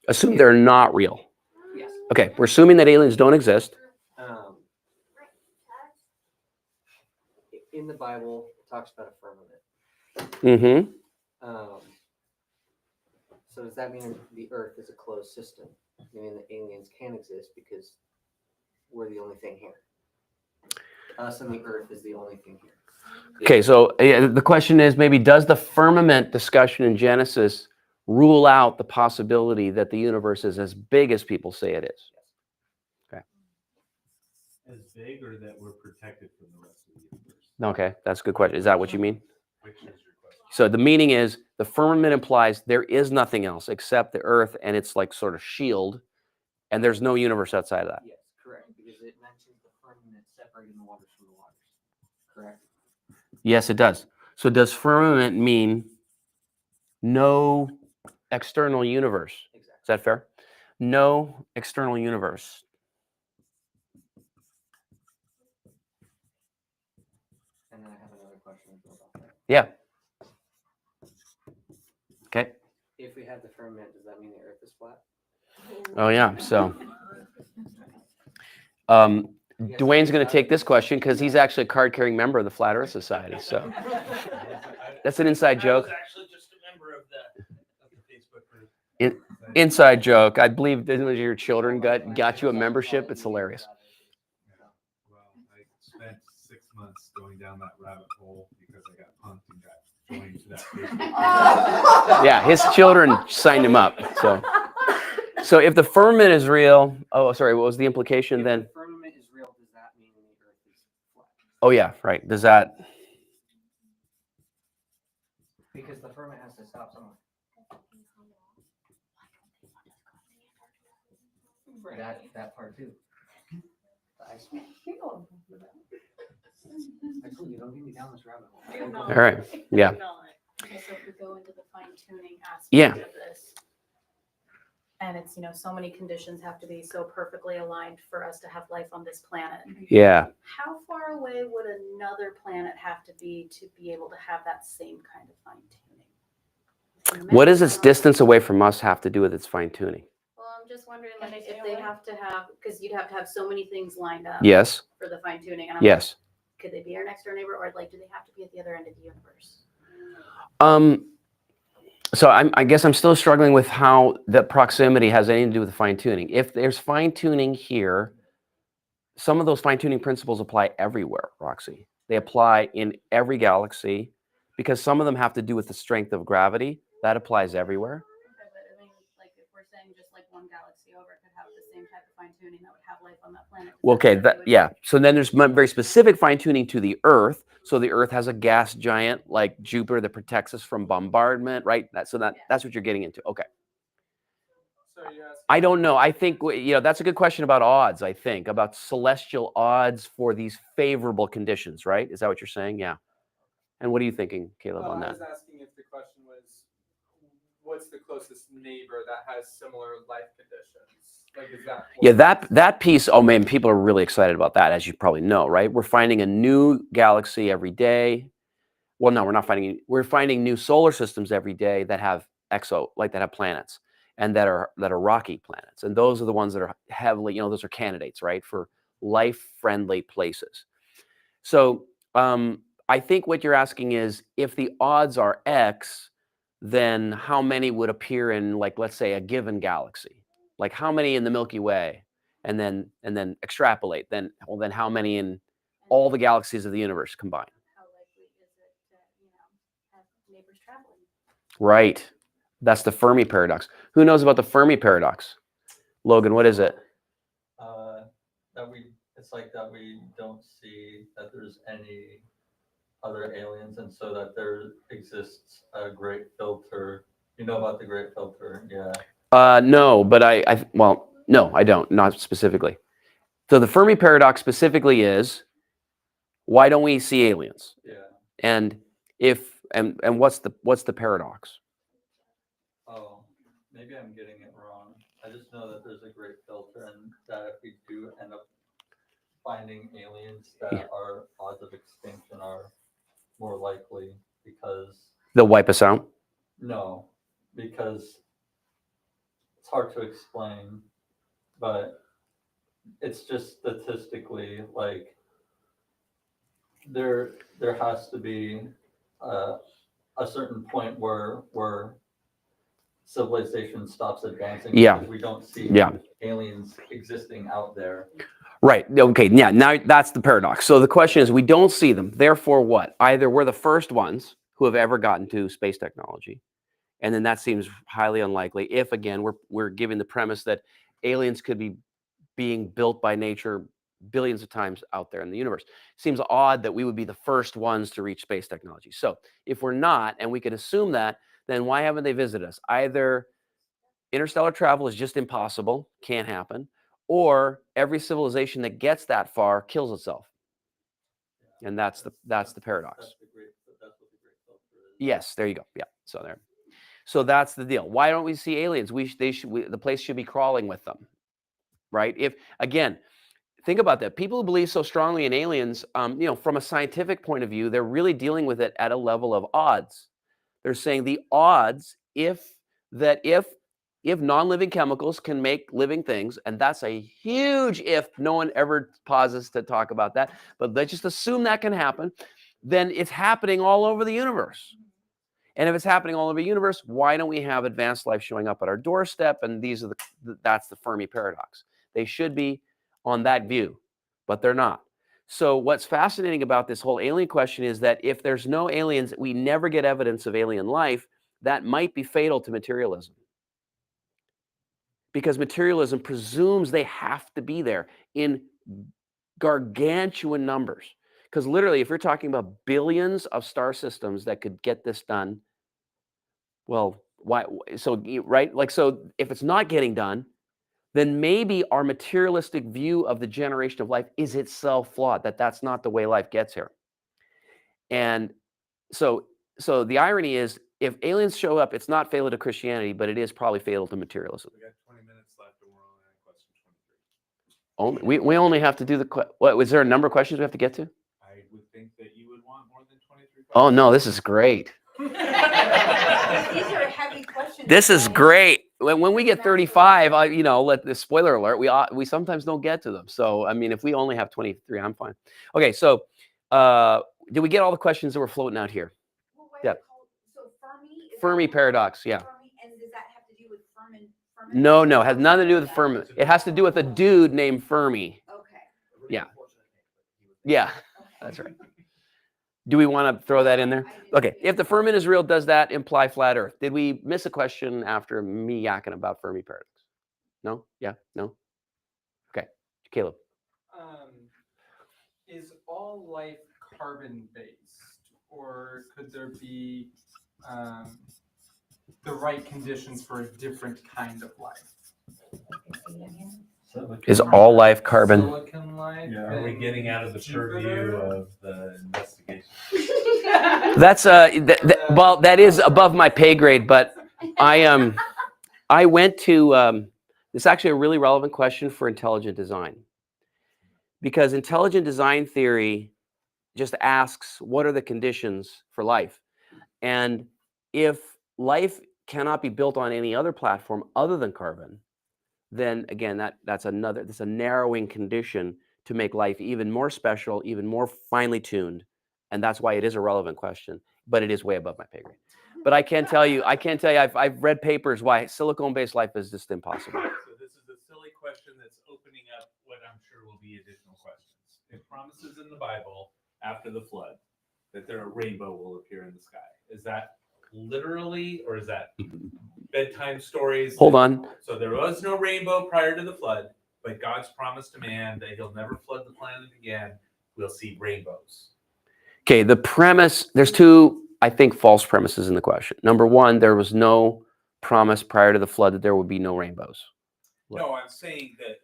Assume they're not real. Yes. Okay, we're assuming that aliens don't exist. In the Bible, it talks about a firmament. Mm-hmm. So does that mean the Earth is a closed system, meaning that aliens can exist because we're the only thing here? Us and the Earth is the only thing here. Okay, so the question is maybe does the firmament discussion in Genesis rule out the possibility that the universe is as big as people say it is? Okay. As big, or that we're protected from the rest of the universe? Okay, that's a good question. Is that what you mean? Which is your question? So the meaning is the firmament implies there is nothing else except the Earth and its like sort of shield, and there's no universe outside of that. Yes, correct, because it mentions the firmament separating the waters from the waters. Correct? Yes, it does. So does firmament mean no external universe? Exactly. Is that fair? No external universe. And then I have another question about that. Yeah. Okay. If we have the firmament, does that mean the Earth is flat? Oh yeah. So Dwayne's going to take this question because he's actually a card-carrying member of the Flat Earth Society. So that's an inside joke. I was actually just a member of the Facebook group. Inside joke. I believe your children got you a membership. It's hilarious. Yeah. Well, I spent 6 months going down that rabbit hole because I got punked and got joined to that Facebook. Yeah, his children signed him up. So if the firmament is real, oh, sorry, what was the implication then? If the firmament is real, does that mean the Earth is flat? Oh yeah, right. Does that? Because the firmament has to stop somewhere. That part too. I told you, don't get me down this rabbit hole. All right. Yeah. Okay, so if we go into the fine tuning aspect Yeah. of this, and it's, so many conditions have to be so perfectly aligned for us to have life on this planet. Yeah. How far away would another planet have to be able to have that same kind of fine tuning? What does its distance away from us have to do with its fine tuning? Well, I'm just wondering, like, if they have to have, because you'd have to have so many things lined up. Yes. For the fine tuning. And I'm Yes. like, could they be our next door neighbor, or like, do they have to be at the other end of the universe? So I guess I'm still struggling with how that proximity has anything to do with the fine tuning. If there's fine tuning here, some of those fine tuning principles apply everywhere, Roxy. They apply in every galaxy because some of them have to do with the strength of gravity. That applies everywhere. Okay, but I mean, like, if we're saying just like one galaxy over could have the same type of fine tuning that would have life on that planet. Well, okay, yeah. So then there's very specific fine tuning to the Earth. So the Earth has a gas giant like Jupiter that protects us from bombardment, right? That's what you're getting into. Okay. I don't know. I think that's a good question about odds. I think about celestial odds for these favorable conditions, right? Is that what you're saying? Yeah. And what are you thinking, Caleb, on I that? was asking if the question was, what's the closest neighbor that has similar life conditions? Like, is that? Yeah, that piece, oh man, people are really excited about that, as you probably know, right? We're finding a new galaxy every day. Well, no, we're finding new solar systems every day that have that have planets and that are rocky planets. And those are the ones that are heavily, those are candidates, right, for life-friendly places. So I think what you're asking is, if the odds are X, then how many would appear in, like, let's say, a given galaxy? Like, how many in the Milky Way? And then extrapolate. Then how many in all the galaxies of the universe combined? How likely is it to, have neighbors traveling? Right. That's the Fermi paradox. Who knows about the Fermi paradox? Logan, what is it? It's like that we don't see that there's any other aliens, and so that there exists a great filter. You know about the great filter? Yeah. No, but no, I don't, not specifically. So the Fermi paradox specifically is, why don't we see aliens? Yeah. And what's the paradox? Oh, maybe I'm getting it wrong. I just know that there's a great filter, and that if we do end up finding aliens, that our odds of extinction are more likely, because They'll wipe us out? no, because it's hard to explain, but it's just statistically, like, there has to be a certain point where civilization stops advancing, Yeah. because we don't see aliens existing out there. Right. Okay. Yeah. Now that's the paradox. So the question is, we don't see them. Therefore, what? Either we're the first ones who have ever gotten to space technology, and then that seems highly unlikely. If again we're giving the premise that aliens could be being built by nature billions of times out there in the universe, seems odd that we would be the first ones to reach space technology. So if we're not, and we can assume that, then why haven't they visited us? Either interstellar travel is just impossible, can't happen, or every civilization that gets that far kills itself. And that's the paradox. That's what the great filter is. Yes, there you go. Yeah, so that's the deal. Why don't we see aliens? The place should be crawling with them, right? If again, think about that. People who believe so strongly in aliens, from a scientific point of view, they're really dealing with it at a level of odds. They're saying the odds, if non-living chemicals can make living things, and that's a huge if, no one ever pauses to talk about that, but let's just assume that can happen, then it's happening all over the universe. And if it's happening all over the universe, why don't we have advanced life showing up at our doorstep? And that's the Fermi paradox. They should be on that view, but they're not. So what's fascinating about this whole alien question is that if there's no aliens, we never get evidence of alien life. That might be fatal to materialism. Because materialism presumes they have to be there in gargantuan numbers. Because literally, if you're talking about billions of star systems that could get this done, well, why? So, right? Like, so if it's not getting done, then maybe our materialistic view of the generation of life is itself flawed, that's not the way life gets here. And so the irony is, if aliens show up, it's not fatal to Christianity, but it is probably fatal to materialism. We got 20 minutes left, and we're on question 23. We only have to do what? Was there a number of questions we have to get to? I would think that you would want more than 23 questions. Oh no, this is great. These are heavy questions. This is great. When we get 35, let the spoiler alert, we sometimes don't get to them. So I mean, if we only have 23, I'm fine. Okay, so did we get all the questions that were floating out here? Well, Yeah. So Fermi paradox, yeah. Fermi, and does that have to do with Fermi? No, it has nothing to do with Fermi. It has to do with a dude named Fermi. Okay. Yeah. Yeah, that's right. Do we want to throw that in there? Okay, if the firmament is real, does that imply flat Earth? Did we miss a question after me yakking about Fermi paradox? No? Yeah? No? Okay, Caleb. Is all life carbon-based, or could there be the right conditions for a different kind of life? Is all life carbon? Silicon life? Yeah. Are we getting out of the purview of the investigation? That's well, that is above my pay grade, but I went to this is actually a really relevant question for intelligent design, because intelligent design theory just asks what are the conditions for life, and if life cannot be built on any other platform other than carbon, then again that's a narrowing condition to make life even more special, even more finely tuned, and that's why it is a relevant question, but it is way above my pay grade. But I can tell you, I've read papers why silicone-based life is just impossible. So this is a silly question that's opening up what I'm sure will be additional questions. It promises in the Bible after the flood that a rainbow will appear in the sky. Is that literally, or is that bedtime stories? Hold on. So there was no rainbow prior to the flood, but God's promised to man that he'll never flood the planet again. We'll see rainbows. Okay, the premise, there's two, I think, false premises in the question. Number one, there was no promise prior to the flood that there would be no rainbows. No, I'm saying that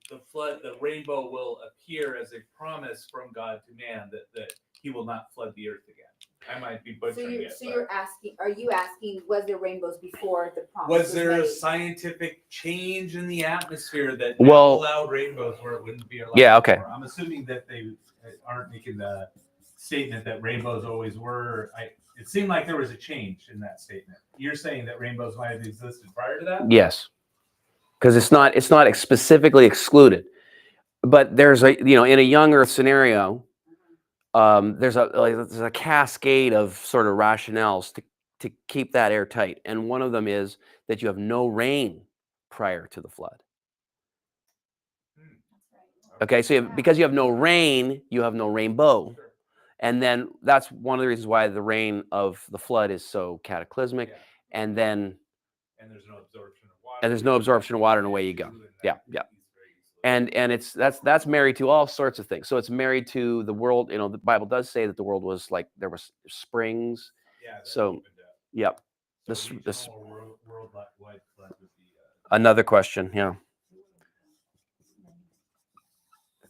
the flood, the rainbow will appear as a promise from God to man that he will not flood the earth again. I might be butchering it. So you're asking, are you asking, was there rainbows before the promise Was there a made? scientific change in the atmosphere that Well, allowed rainbows where it wouldn't be allowed? Yeah, okay. Before? I'm assuming that they aren't making the statement that rainbows always were. It seemed like there was a change in that statement. You're saying that rainbows might have existed prior to that? Yes, because it's not specifically excluded, but there's in a young Earth scenario, there's a cascade of sort of rationales to keep that airtight, and one of them is that you have no rain prior to the flood. Okay, so because you have no rain, you have no rainbow. Sure. And then that's one of the reasons why the rain of the flood is so cataclysmic. Yeah. And then And there's no absorption of water. and there's no absorption of water, and away you go. Yeah. And that's married to all sorts of things. So it's married to the world. The Bible does say that the world was like there was springs. Yeah. So, yep. So This worldwide flood would be another question. Yeah.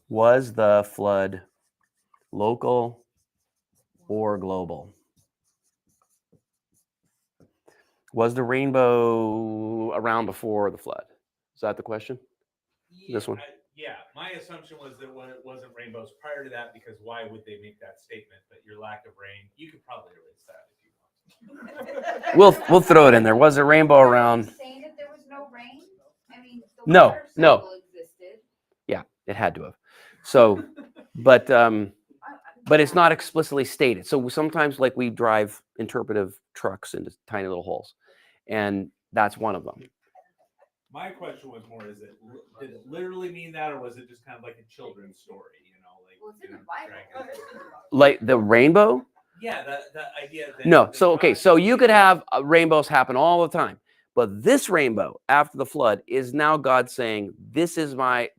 Was the flood local or global? Was the rainbow around before the flood? Is that the question? This one? My assumption was that it wasn't rainbows prior to that, because why would they make that statement? But your lack of rain, you could probably erase that if you want. We'll throw it in there. Was a rainbow around? Saying that there was no rain? I mean, the No, water no. cycle existed. Yeah, it had to have. So, but it's not explicitly stated. So sometimes, like, we drive interpretive trucks into tiny little holes, and that's one of them. My question was more: did it literally mean that, or was it just kind of like a children's story? Well, it's in the Bible. Like the rainbow? Yeah, the idea that. No. So okay, so you could have rainbows happen all the time, but this rainbow after the flood is now God saying, "This is my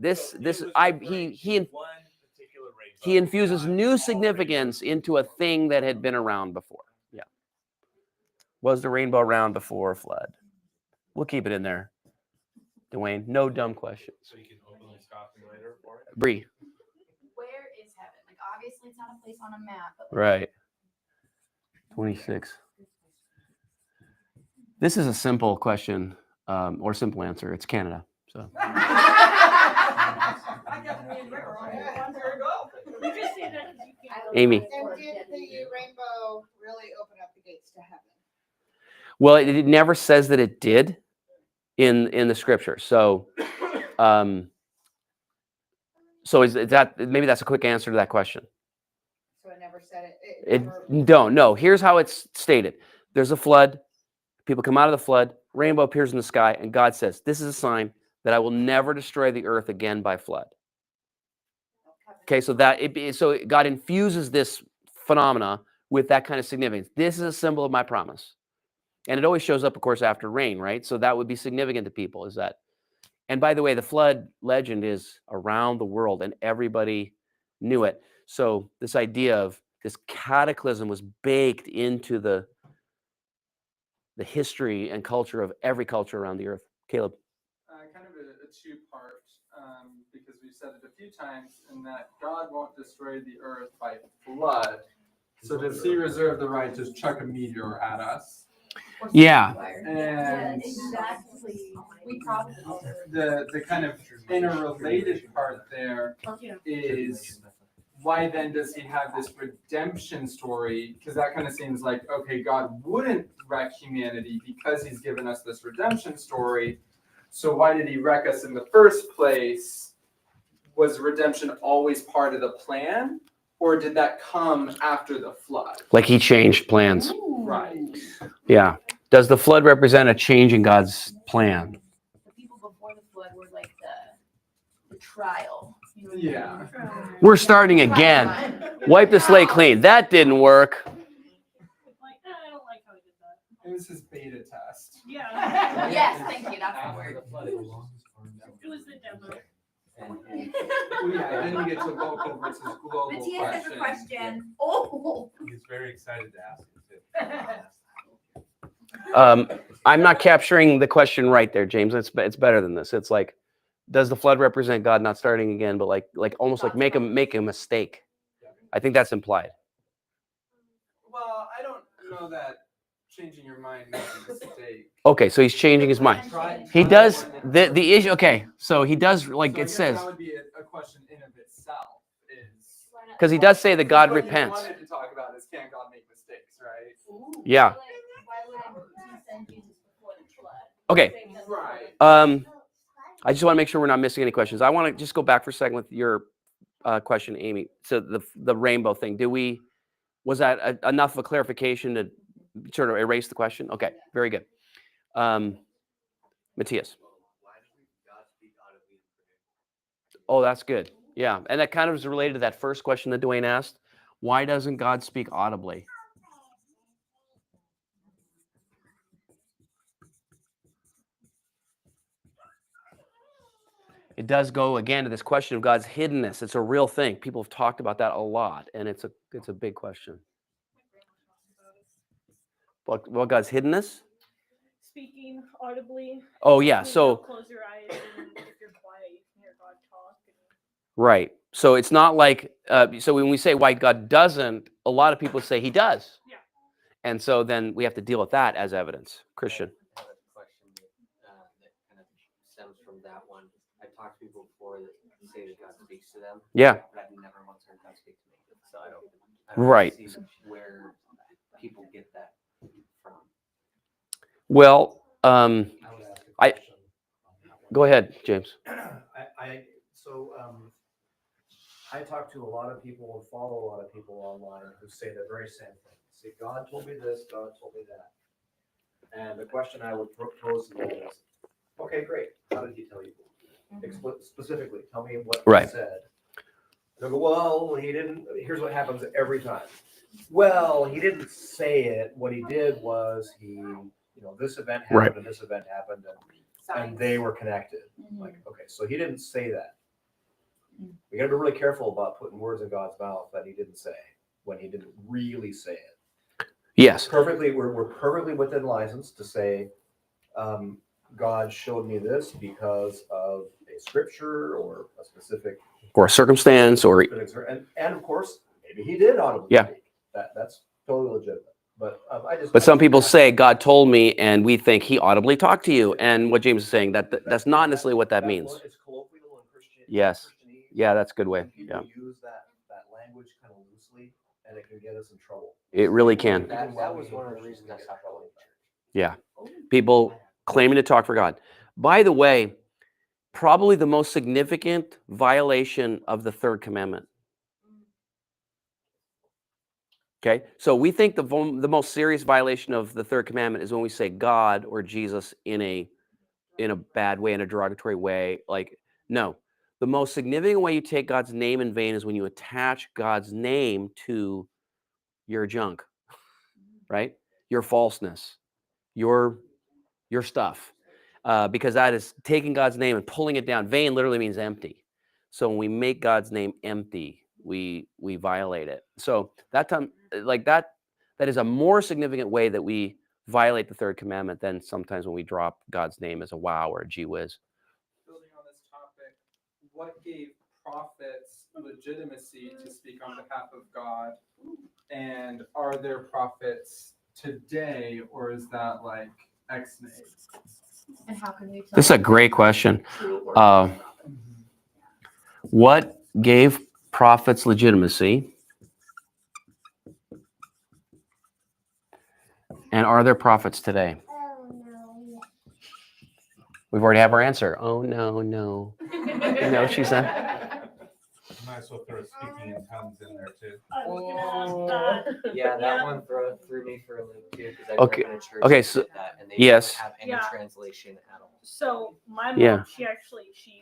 He infuses new significance into a thing that had been around before." Yeah. Was the rainbow around before flood? We'll keep it in there. Dwayne, no dumb questions. So you can openly stop me later for it. Bree. Where is heaven? Like, obviously, it's not a place on a map. But Right. 26. This is a simple question, or simple answer. It's Canada. So. Amy. And did the rainbow really open up the gates to heaven? Well, it never says that it did in the scripture. So, so is that maybe that's a quick answer to that question? So it never said it. Don't. No. Here's how it's stated. There's a flood. People come out of the flood. Rainbow appears in the sky, and God says, "This is a sign that I will never destroy the earth again by flood." Okay, so so God infuses this phenomena with that kind of significance. This is a symbol of my promise, and it always shows up, of course, after rain, right? So that would be significant to people. Is that? And by the way, the flood legend is around the world, and everybody knew it. So this idea of this cataclysm was baked into the history and culture of every culture around the earth. Caleb. Kind of a two-part, because we've said it a few times, in that God won't destroy the earth by flood. So does he reserve the right to chuck a meteor at us? Yeah. And exactly. We probably. the kind of interrelated part there is why then does he have this redemption story? Because that kind of seems like, okay, God wouldn't wreck humanity because he's given us this redemption story. So why did he wreck us in the first place? Was redemption always part of the plan? Or did that come after the flood? Like he changed plans. Right. Yeah. Does the flood represent a change in God's plan? The people before the flood were like the trial. You know what I Yeah. mean? We're starting again. Wipe the slate clean. That didn't work. Like, I don't like how he did that. It was his beta test. Yeah. Yes, thank you. That's the After word. the flood, it was It was the demo. Well, yeah, then we get to local versus global Matthias has a questions. question. Oh. He's very excited to ask it too. I'm not capturing the question right there, James. It's better than this. It's like, does the flood represent God not starting again, but like almost like make a mistake? I think that's implied. Well, I don't know that changing your mind makes a mistake. Okay, so he's changing his mind. He does the issue. Okay, so he does like So I it guess says, that would be a question in of itself. Is because he does say that God what repents. you wanted to talk about is can God make mistakes, right? Yeah. Why would he send Jesus before the flood? Okay. Right. I just want to make sure we're not missing any questions. I want to just go back for a second with your question, Amy. So the rainbow thing. Was that enough of a clarification to sort of erase the question? Okay, very good. Matthias. Oh, that's good. Yeah, and that kind of is related to that first question that Dwayne asked. Why doesn't God speak audibly? It does go again to this question of God's hiddenness. It's a real thing. People have talked about that a lot, and it's a big question. What God's hiddenness? Speaking audibly. Oh yeah, so close your eyes, and if you're quiet, you can hear God talk. right. So it's not like so when we say why God doesn't, a lot of people say he does. Yeah. And so then we have to deal with that as evidence. Christian. I have a question that kind of stems from that one. I've talked to people before that say that God speaks to them. Yeah. But I've never once heard God speak to me. So I don't Right. see where people get that from. Well, I would ask a question. Go ahead, James. I talk to a lot of people and follow a lot of people online who say the very same thing. Say, God told me this, God told me that. And the question I would propose to them is, okay, great. How did he tell you? Specifically, tell me what he said. They'll go, well, he didn't. Here's what happens every time. Well, he didn't say it. What he did was this event happened and this event happened and they were connected. Like, okay, so he didn't say that. We got to be really careful about putting words in God's mouth that he didn't say when he didn't really say it. Yes. We're perfectly within license to say, God showed me this because of a scripture or a specific or a circumstance or and of course maybe he did audibly speak. That's totally legitimate. But some people say God told me, and we think he audibly talked to you. And what James is saying that's not necessarily what that means. It's colloquial in Christian. Yes. Yeah, that's a good way. People use that language kind of loosely, and it can get us in trouble. It really can. That was one of the reasons I stopped going to church. Yeah. People claiming to talk for God. By the way, probably the most significant violation of the third commandment. Okay, so we think the most serious violation of the third commandment is when we say God or Jesus in a bad way, in a derogatory way. Like, no, the most significant way you take God's name in vain is when you attach God's name to your junk, right? Your falseness, your stuff, because that is taking God's name and pulling it down. Vain literally means empty. So when we make God's name empty, we violate it. So that time, like that is a more significant way that we violate the third commandment than sometimes when we drop God's name as a wow or a gee whiz. Building on this topic, what gave prophets legitimacy to speak on behalf of God? And are there prophets today, or is that like X-made? And how can we tell? This is a great question. What gave prophets legitimacy? And are there prophets today? We've already have our answer. Oh, no, no. No, she said. Might as well throw speaking in tongues in there too. Yeah, that one threw me for a loop too, because I Okay. grew up in a church Okay, that so- did that, and they yes. didn't have any Yeah. translation at all. So my mom, Yeah. she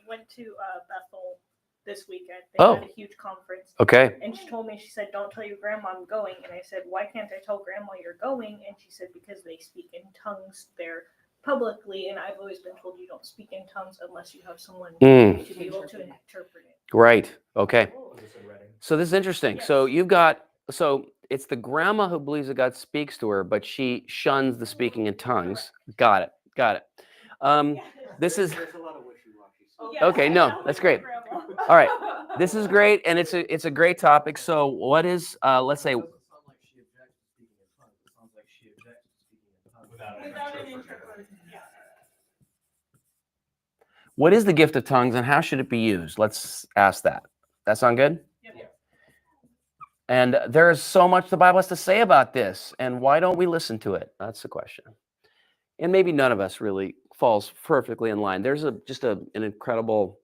went to Bethel this weekend. They Oh. had a huge conference. Okay. And she told me, she said, "Don't tell your grandma I'm going." And I said, "Why can't I tell grandma you're going?" And she said, "Because they speak in tongues there publicly, and I've always been told you don't speak in tongues unless you have someone to be able to interpret it." Right. Okay. Just in Reading. So this is interesting. Yes. So it's the grandma who believes that God speaks to her, but she shuns the speaking in tongues. Got it. Got it. This is There's a lot of wishy-washy. okay. No, that's great. All right. This is great, and it's a great topic. So what is let's say It doesn't sound like she objects to speaking in tongues. It sounds like she objects to speaking in tongues. Without an Without an interpreter. interpreter. Yeah. what is the gift of tongues and how should it be used? Let's ask that. That sound good? Yep. And there's so much the Bible has to say about this, and why don't we listen to it? That's the question. And maybe none of us really falls perfectly in line. There's just an incredible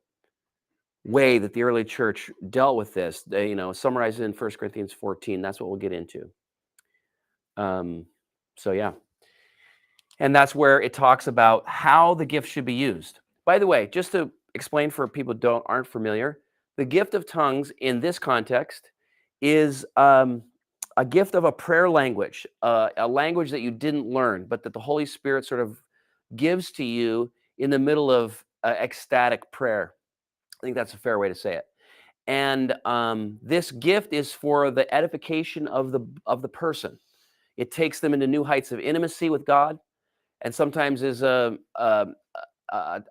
way that the early church dealt with this. They, summarized in 1 Corinthians 14. That's what we'll get into. So yeah. And that's where it talks about how the gift should be used. By the way, just to explain for people who aren't familiar, the gift of tongues in this context is a gift of a prayer language, a language that you didn't learn, but that the Holy Spirit sort of gives to you in the middle of ecstatic prayer. I think that's a fair way to say it. And this gift is for the edification of the person. It takes them into new heights of intimacy with God, and sometimes is a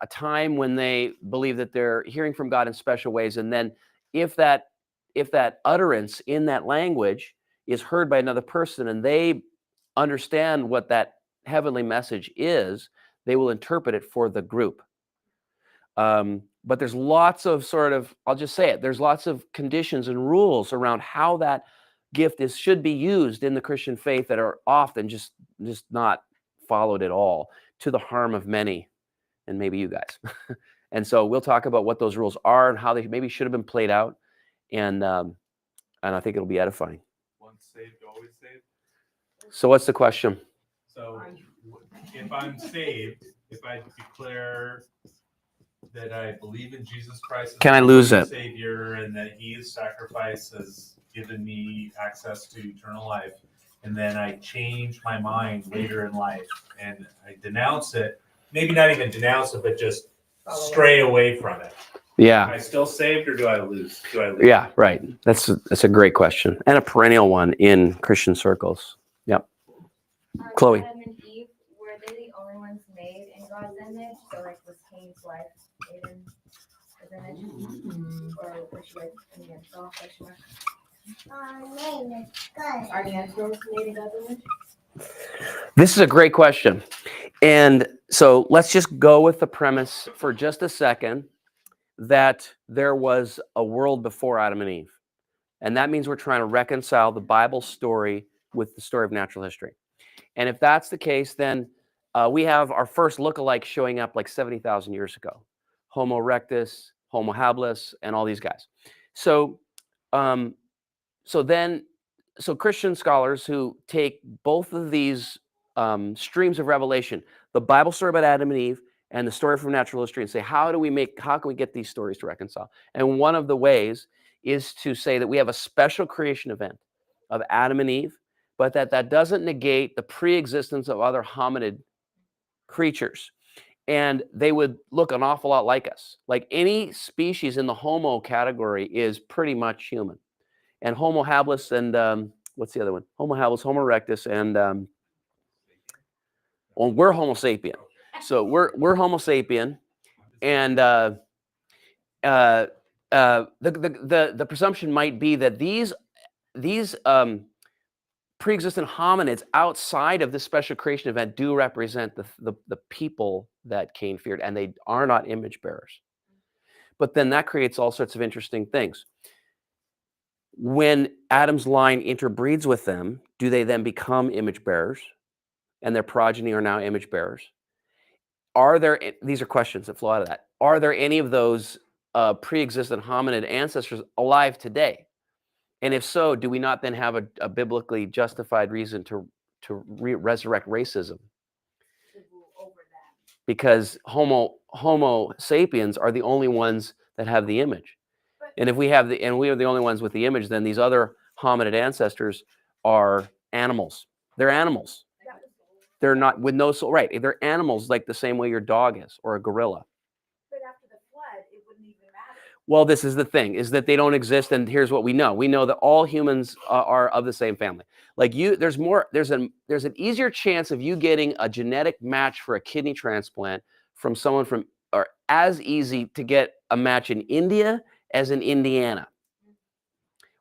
time when they believe that they're hearing from God in special ways. And then if that utterance in that language is heard by another person and they understand what that heavenly message is, they will interpret it for the group. But there's lots of I'll just say it, there's lots of conditions and rules around how that gift should be used in the Christian faith that are often just not followed at all, to the harm of many, and maybe you guys. And so we'll talk about what those rules are and how they maybe should have been played out, and I think it'll be edifying. Once saved, always saved. So what's the question? So if I'm saved, if I declare that I believe in Jesus Christ as Can I my lose Lord it? and Savior, and that His sacrifice has given me access to eternal life, and then I change my mind later in life and I denounce it, maybe not even denounce it, but just stray away from it. Yeah. Am I still saved, or do I lose? Yeah, right. That's a great question, and a perennial one in Christian circles. Yep. Chloe. Adam and Eve, were they the only ones made in God's image? So like was Cain's wife made in his image? Or was she like in the angel? Are the angels made in God's image? This is a great question. And so let's just go with the premise for just a second that there was a world before Adam and Eve. And that means we're trying to reconcile the Bible story with the story of natural history. And if that's the case, then we have our first lookalike showing up like 70,000 years ago. Homo erectus, Homo habilis, and all these guys. So Christian scholars who take both of these streams of revelation, the Bible story about Adam and Eve and the story from natural history, and say, how can we get these stories to reconcile? And one of the ways is to say that we have a special creation event of Adam and Eve, but that doesn't negate the pre-existence of other hominid creatures. And they would look an awful lot like us. Like any species in the Homo category is pretty much human. And Homo habilis and what's the other one? Homo habilis, Homo erectus, and we're Homo sapien. So we're Homo sapien, and the presumption might be that these pre-existent hominids outside of this special creation event do represent the people that Cain feared, and they are not image bearers. But then that creates all sorts of interesting things. When Adam's line interbreeds with them, do they then become image bearers? And their progeny are now image bearers? Are there, these are questions that flow out of that. Are there any of those pre-existent hominid ancestors alive today? And if so, do we not then have a biblically justified reason to resurrect racism? Because Homo sapiens are the only ones that have the image. And if we are the only ones with the image, then these other hominid ancestors are animals. They're animals. They're not with no soul, right? They're animals like the same way your dog is or a gorilla. But after the flood, it wouldn't even matter. Well, this is the thing, is that they don't exist, and here's what we know. We know that all humans are of the same family. Like there's an easier chance of you getting a genetic match for a kidney transplant from someone from, or as easy to get a match in India as in Indiana.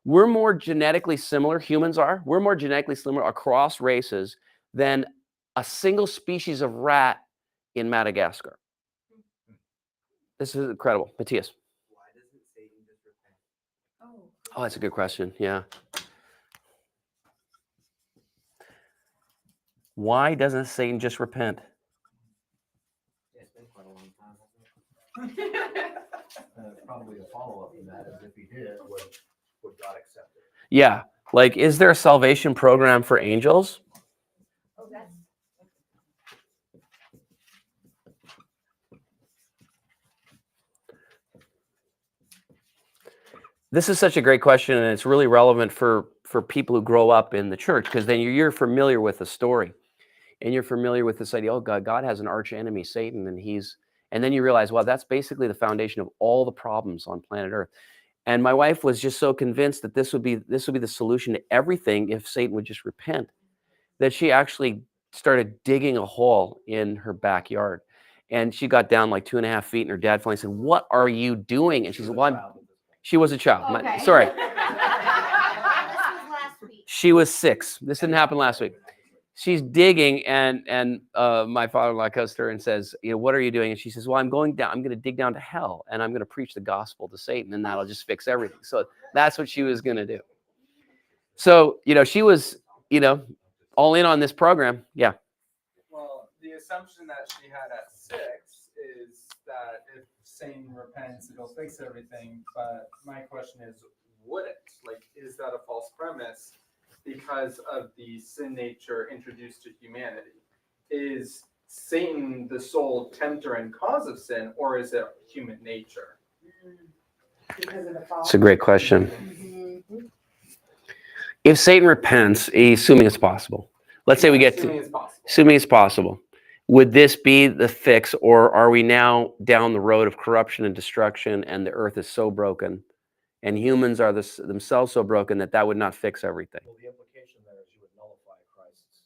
We're more genetically similar, humans are, we're more genetically similar across races than a single species of rat in Madagascar. This is incredible. Matthias. Oh, that's a good question. Yeah. Why doesn't Satan just repent? It's been quite a long time, hasn't it? Probably a follow-up to that is if he did, would God accept it? Yeah. Like, is there a salvation program for angels? Oh, that's. This is such a great question, and it's really relevant for people who grow up in the church, because then you're familiar with the story, and you're familiar with this idea. Oh, God has an arch enemy, Satan, and then you realize, well, that's basically the foundation of all the problems on planet Earth. And my wife was just so convinced that this would be the solution to everything if Satan would just repent, that she actually started digging a hole in her backyard, and she got down like 2.5 feet, and her dad finally said, "What are you doing?" And she said, "Well, she was a child. Okay. Sorry." This was last week. She was 6. This didn't happen last week. She's digging, and my father-in-law comes to her and says, "What are you doing?" And she says, "Well, I'm going to dig down to hell, and I'm going to preach the gospel to Satan, and that'll just fix everything." So that's what she was going to do. So, she was, all in on this program. Yeah. Well, the assumption that she had at 6 is that if Satan repents, it'll fix everything. But my question is, would it? Like, is that a false premise because of the sin nature introduced to humanity? Is Satan the sole tempter and cause of sin, or is it human nature? Because of the fall. It's a great question. Mhm. If Satan repents, assuming it's possible, let's say we get Assuming it's possible. assuming it's possible, would this be the fix, or are we now down the road of corruption and destruction, and the earth is so broken, and humans are themselves so broken that would not fix everything? Well, the implication there is you would nullify Christ's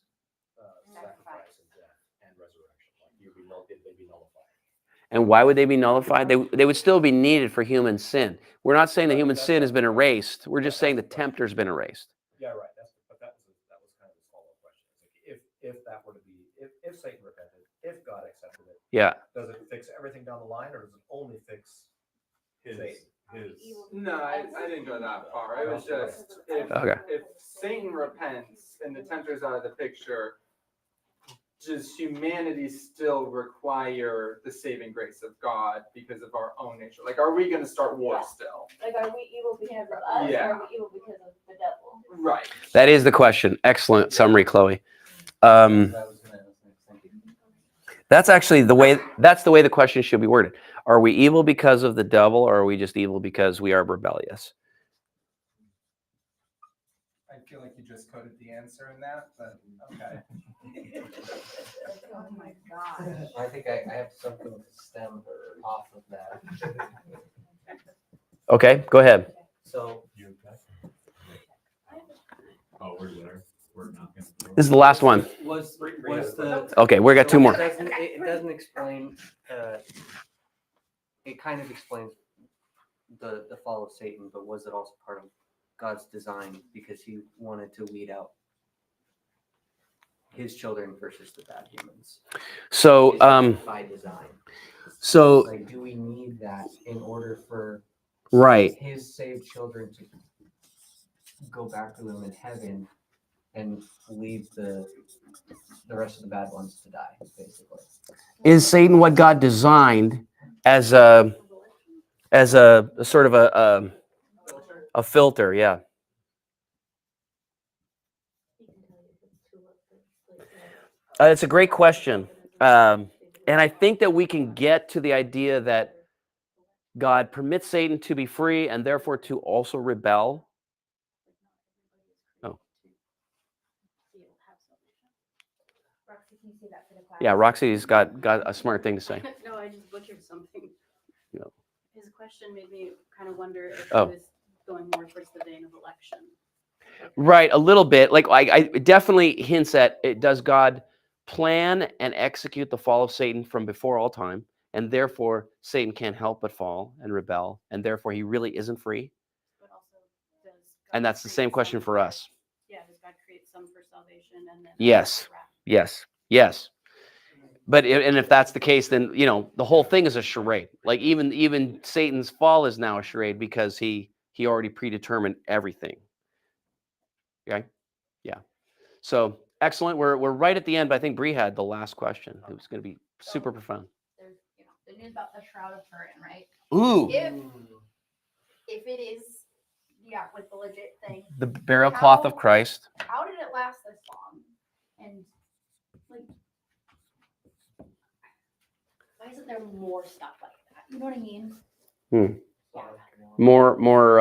sacrifice and death and resurrection. Like they'd be nullified. And why would they be nullified? They would still be needed for human sin. We're not saying that human sin has been erased. We're just saying the tempter's been erased. Yeah, right. But that was kind of the follow-up question. It's like if that were to be, if Satan repented, if God accepted it, Yeah. does it fix everything down the line, or does it only fix Satan? No, I didn't go that far. It was just Okay. if Satan repents and the tempter's out of the picture, does humanity still require the saving grace of God because of our own nature? Like, are we going to start war still? Like, are we evil because of us, Yeah. or are we evil because of the devil? Right. That is the question. Excellent summary, Chloe. That's actually the way the question should be worded. Are we evil because of the devil, or are we just evil because we are rebellious? I feel like you just coded the answer in that, but okay. Oh my God. I think I have something to stem off of that. Okay, go ahead. So This is the last one. was the Okay, we got 2 more. It doesn't explain. It kind of explains the fall of Satan, but was it also part of God's design because he wanted to weed out his children versus the bad humans. So, Is that by design. so Like, do we need that in order for right. his saved children to go back to them in heaven and leave the rest of the bad ones to die, basically? Is Satan what God designed as a sort of a filter? Yeah. It's a great question. And I think that we can get to the idea that God permits Satan to be free and therefore to also rebel. Oh. Roxy, can you say that for the class? Yeah, Roxy's got a smart thing to say. No, I just butchered something. Yeah. His question made me kind of wonder if Oh. he was going more towards the vein of election. Right, a little bit. Like I it definitely hints at it. Does God plan and execute the fall of Satan from before all time, and therefore Satan can't help but fall and rebel, and therefore he really isn't free? But also, does God And that's the create same question some for us. Yeah, does God create some for salvation and then Yes, yes, yes. But and if that's the case, then the whole thing is a charade. Like even Satan's fall is now a charade because he already predetermined everything. Okay, yeah. So excellent. We're right at the end, but I think Bree had the last question. It was going to be super profound. There's the news about the Shroud of Turin, right? Ooh, If it is with the legit thing, the burial cloth of Christ. how did it last this long? And like, why isn't there more stuff like that? You know what I mean? More More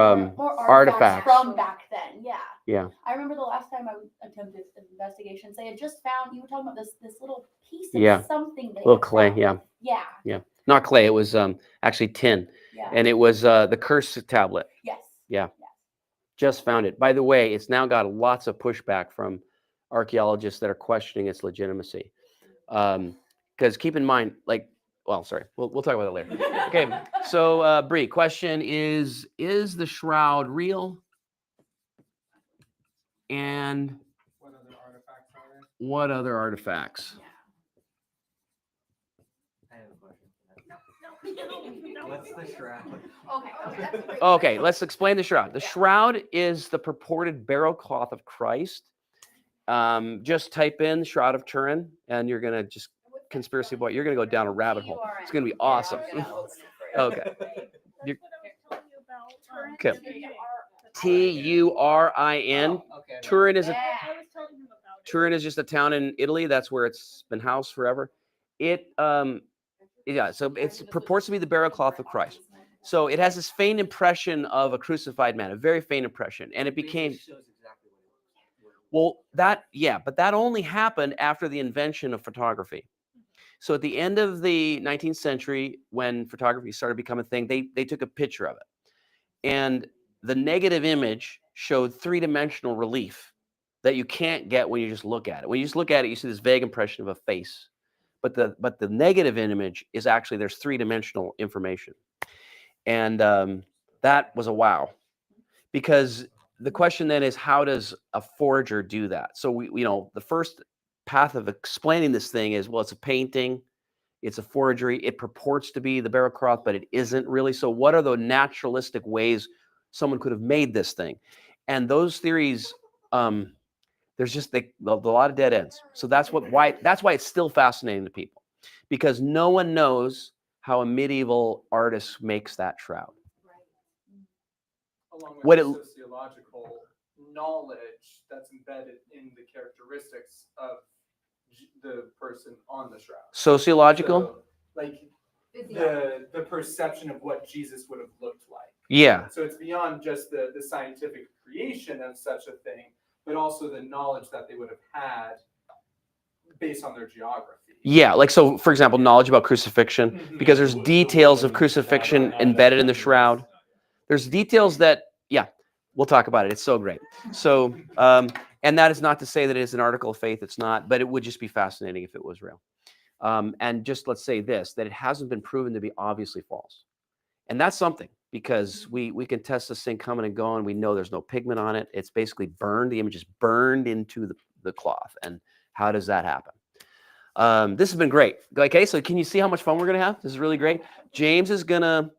artifacts from back then. Yeah. Yeah. I remember the last time I attempted investigations, they had just found, you were talking about this little piece of something. Little clay. Found. Yeah. Yeah. Yeah. Not clay. It was actually tin. Yeah. And it was the curse tablet. Yes. Yeah. Just found it. By the way, it's now got lots of pushback from archaeologists that are questioning its legitimacy. Because keep in mind, sorry, we'll talk about that later. Okay, so Bree, question is the shroud real? And What other artifacts are there? what other artifacts? I have a question. What's the shroud? Okay. Okay, let's explain the shroud. The shroud is the purported burial cloth of Christ. Just type in Shroud of Turin, and you're gonna just conspiracy boy. You're gonna go down a rabbit hole. It's gonna be awesome. Okay. Okay. Turin. Turin is Turin is just a town in Italy. That's where it's been housed forever. So it purports to be the burial cloth of Christ. So it has this faint impression of a crucified man, a very faint impression, and it became. Well, but that only happened after the invention of photography. So at the end of the 19th century, when photography started becoming a thing, they took a picture of it. And the negative image showed three-dimensional relief that you can't get when you just look at it. When you just look at it, you see this vague impression of a face. But the negative image is actually there's three-dimensional information. And that was a wow. Because the question then is, how does a forger do that? So the first path of explaining this thing is, well, it's a painting, it's a forgery, it purports to be the burial cloth, but it isn't really. So what are the naturalistic ways someone could have made this thing? And those theories, there's just a lot of dead ends. So that's why it's still fascinating to people, because no one knows how a medieval artist makes that shroud. Along with the sociological knowledge that's embedded in the characteristics of the person on the shroud. Sociological? So, like the perception of what Jesus would have looked like. Yeah. So it's beyond just the scientific creation of such a thing, but also the knowledge that they would have had based on their geography. Yeah, so for example, knowledge about crucifixion, because there's details of crucifixion embedded in the shroud. There's details that, we'll talk about it. It's so great. So, and that is not to say that it is an article of faith. It's not, but it would just be fascinating if it was real. And just let's say this, that it hasn't been proven to be obviously false. And that's something, because we can test this thing coming and going. We know there's no pigment on it. It's basically burned. The image is burned into the cloth. And How does that happen? This has been great. Okay, so can you see how much fun we're going to have? This is really great. James is going to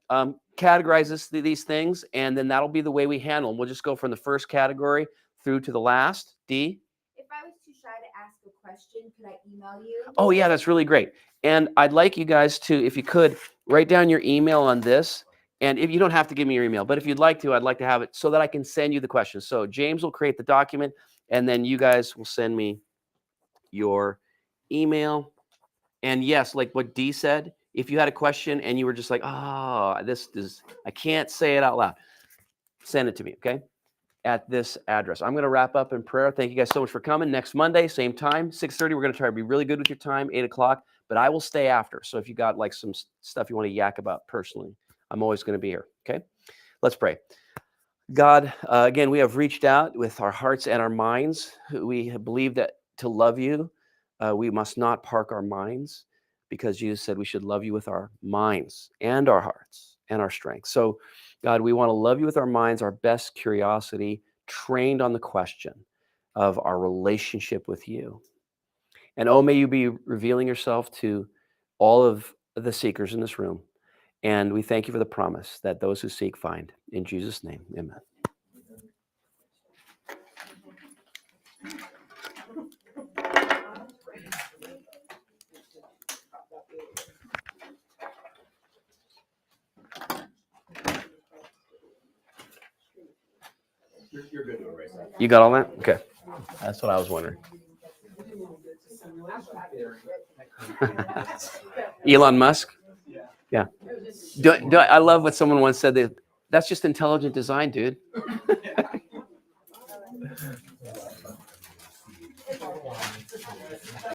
categorize these things, and then that'll be the way we handle them. We'll just go from the first category through to the last. D? If I was too shy to ask a question, could I email you? Oh, yeah, that's really great. And I'd like you guys to, if you could, write down your email on this. And if you don't have to give me your email, but if you'd like to, I'd like to have it so that I can send you the questions. So James will create the document, and then you guys will send me your email. And yes, like what Dee said, if you had a question and you were just like, oh, this is, I can't say it out loud, send it to me, okay? At this address. I'm going to wrap up in prayer. Thank you guys so much for coming. Next Monday, same time, 6:30. We're going to try to be really good with your time, 8 o'clock, but I will stay after. So if you got like some stuff you want to yak about personally, I'm always going to be here, okay? Let's pray. God, again, we have reached out with our hearts and our minds. We have believed that to love you, we must not park our minds, because Jesus said we should love you with our minds and our hearts and our strength. So, God, we want to love you with our minds, our best curiosity, trained on the question of our relationship with you. And oh, may you be revealing yourself to all of the seekers in this room. And we thank you for the promise that those who seek find. In Jesus' name, amen. You're good to erase that. You got all that? Okay. That's what I was wondering. Elon Musk? Yeah. I love what someone once said. That's just intelligent design, dude.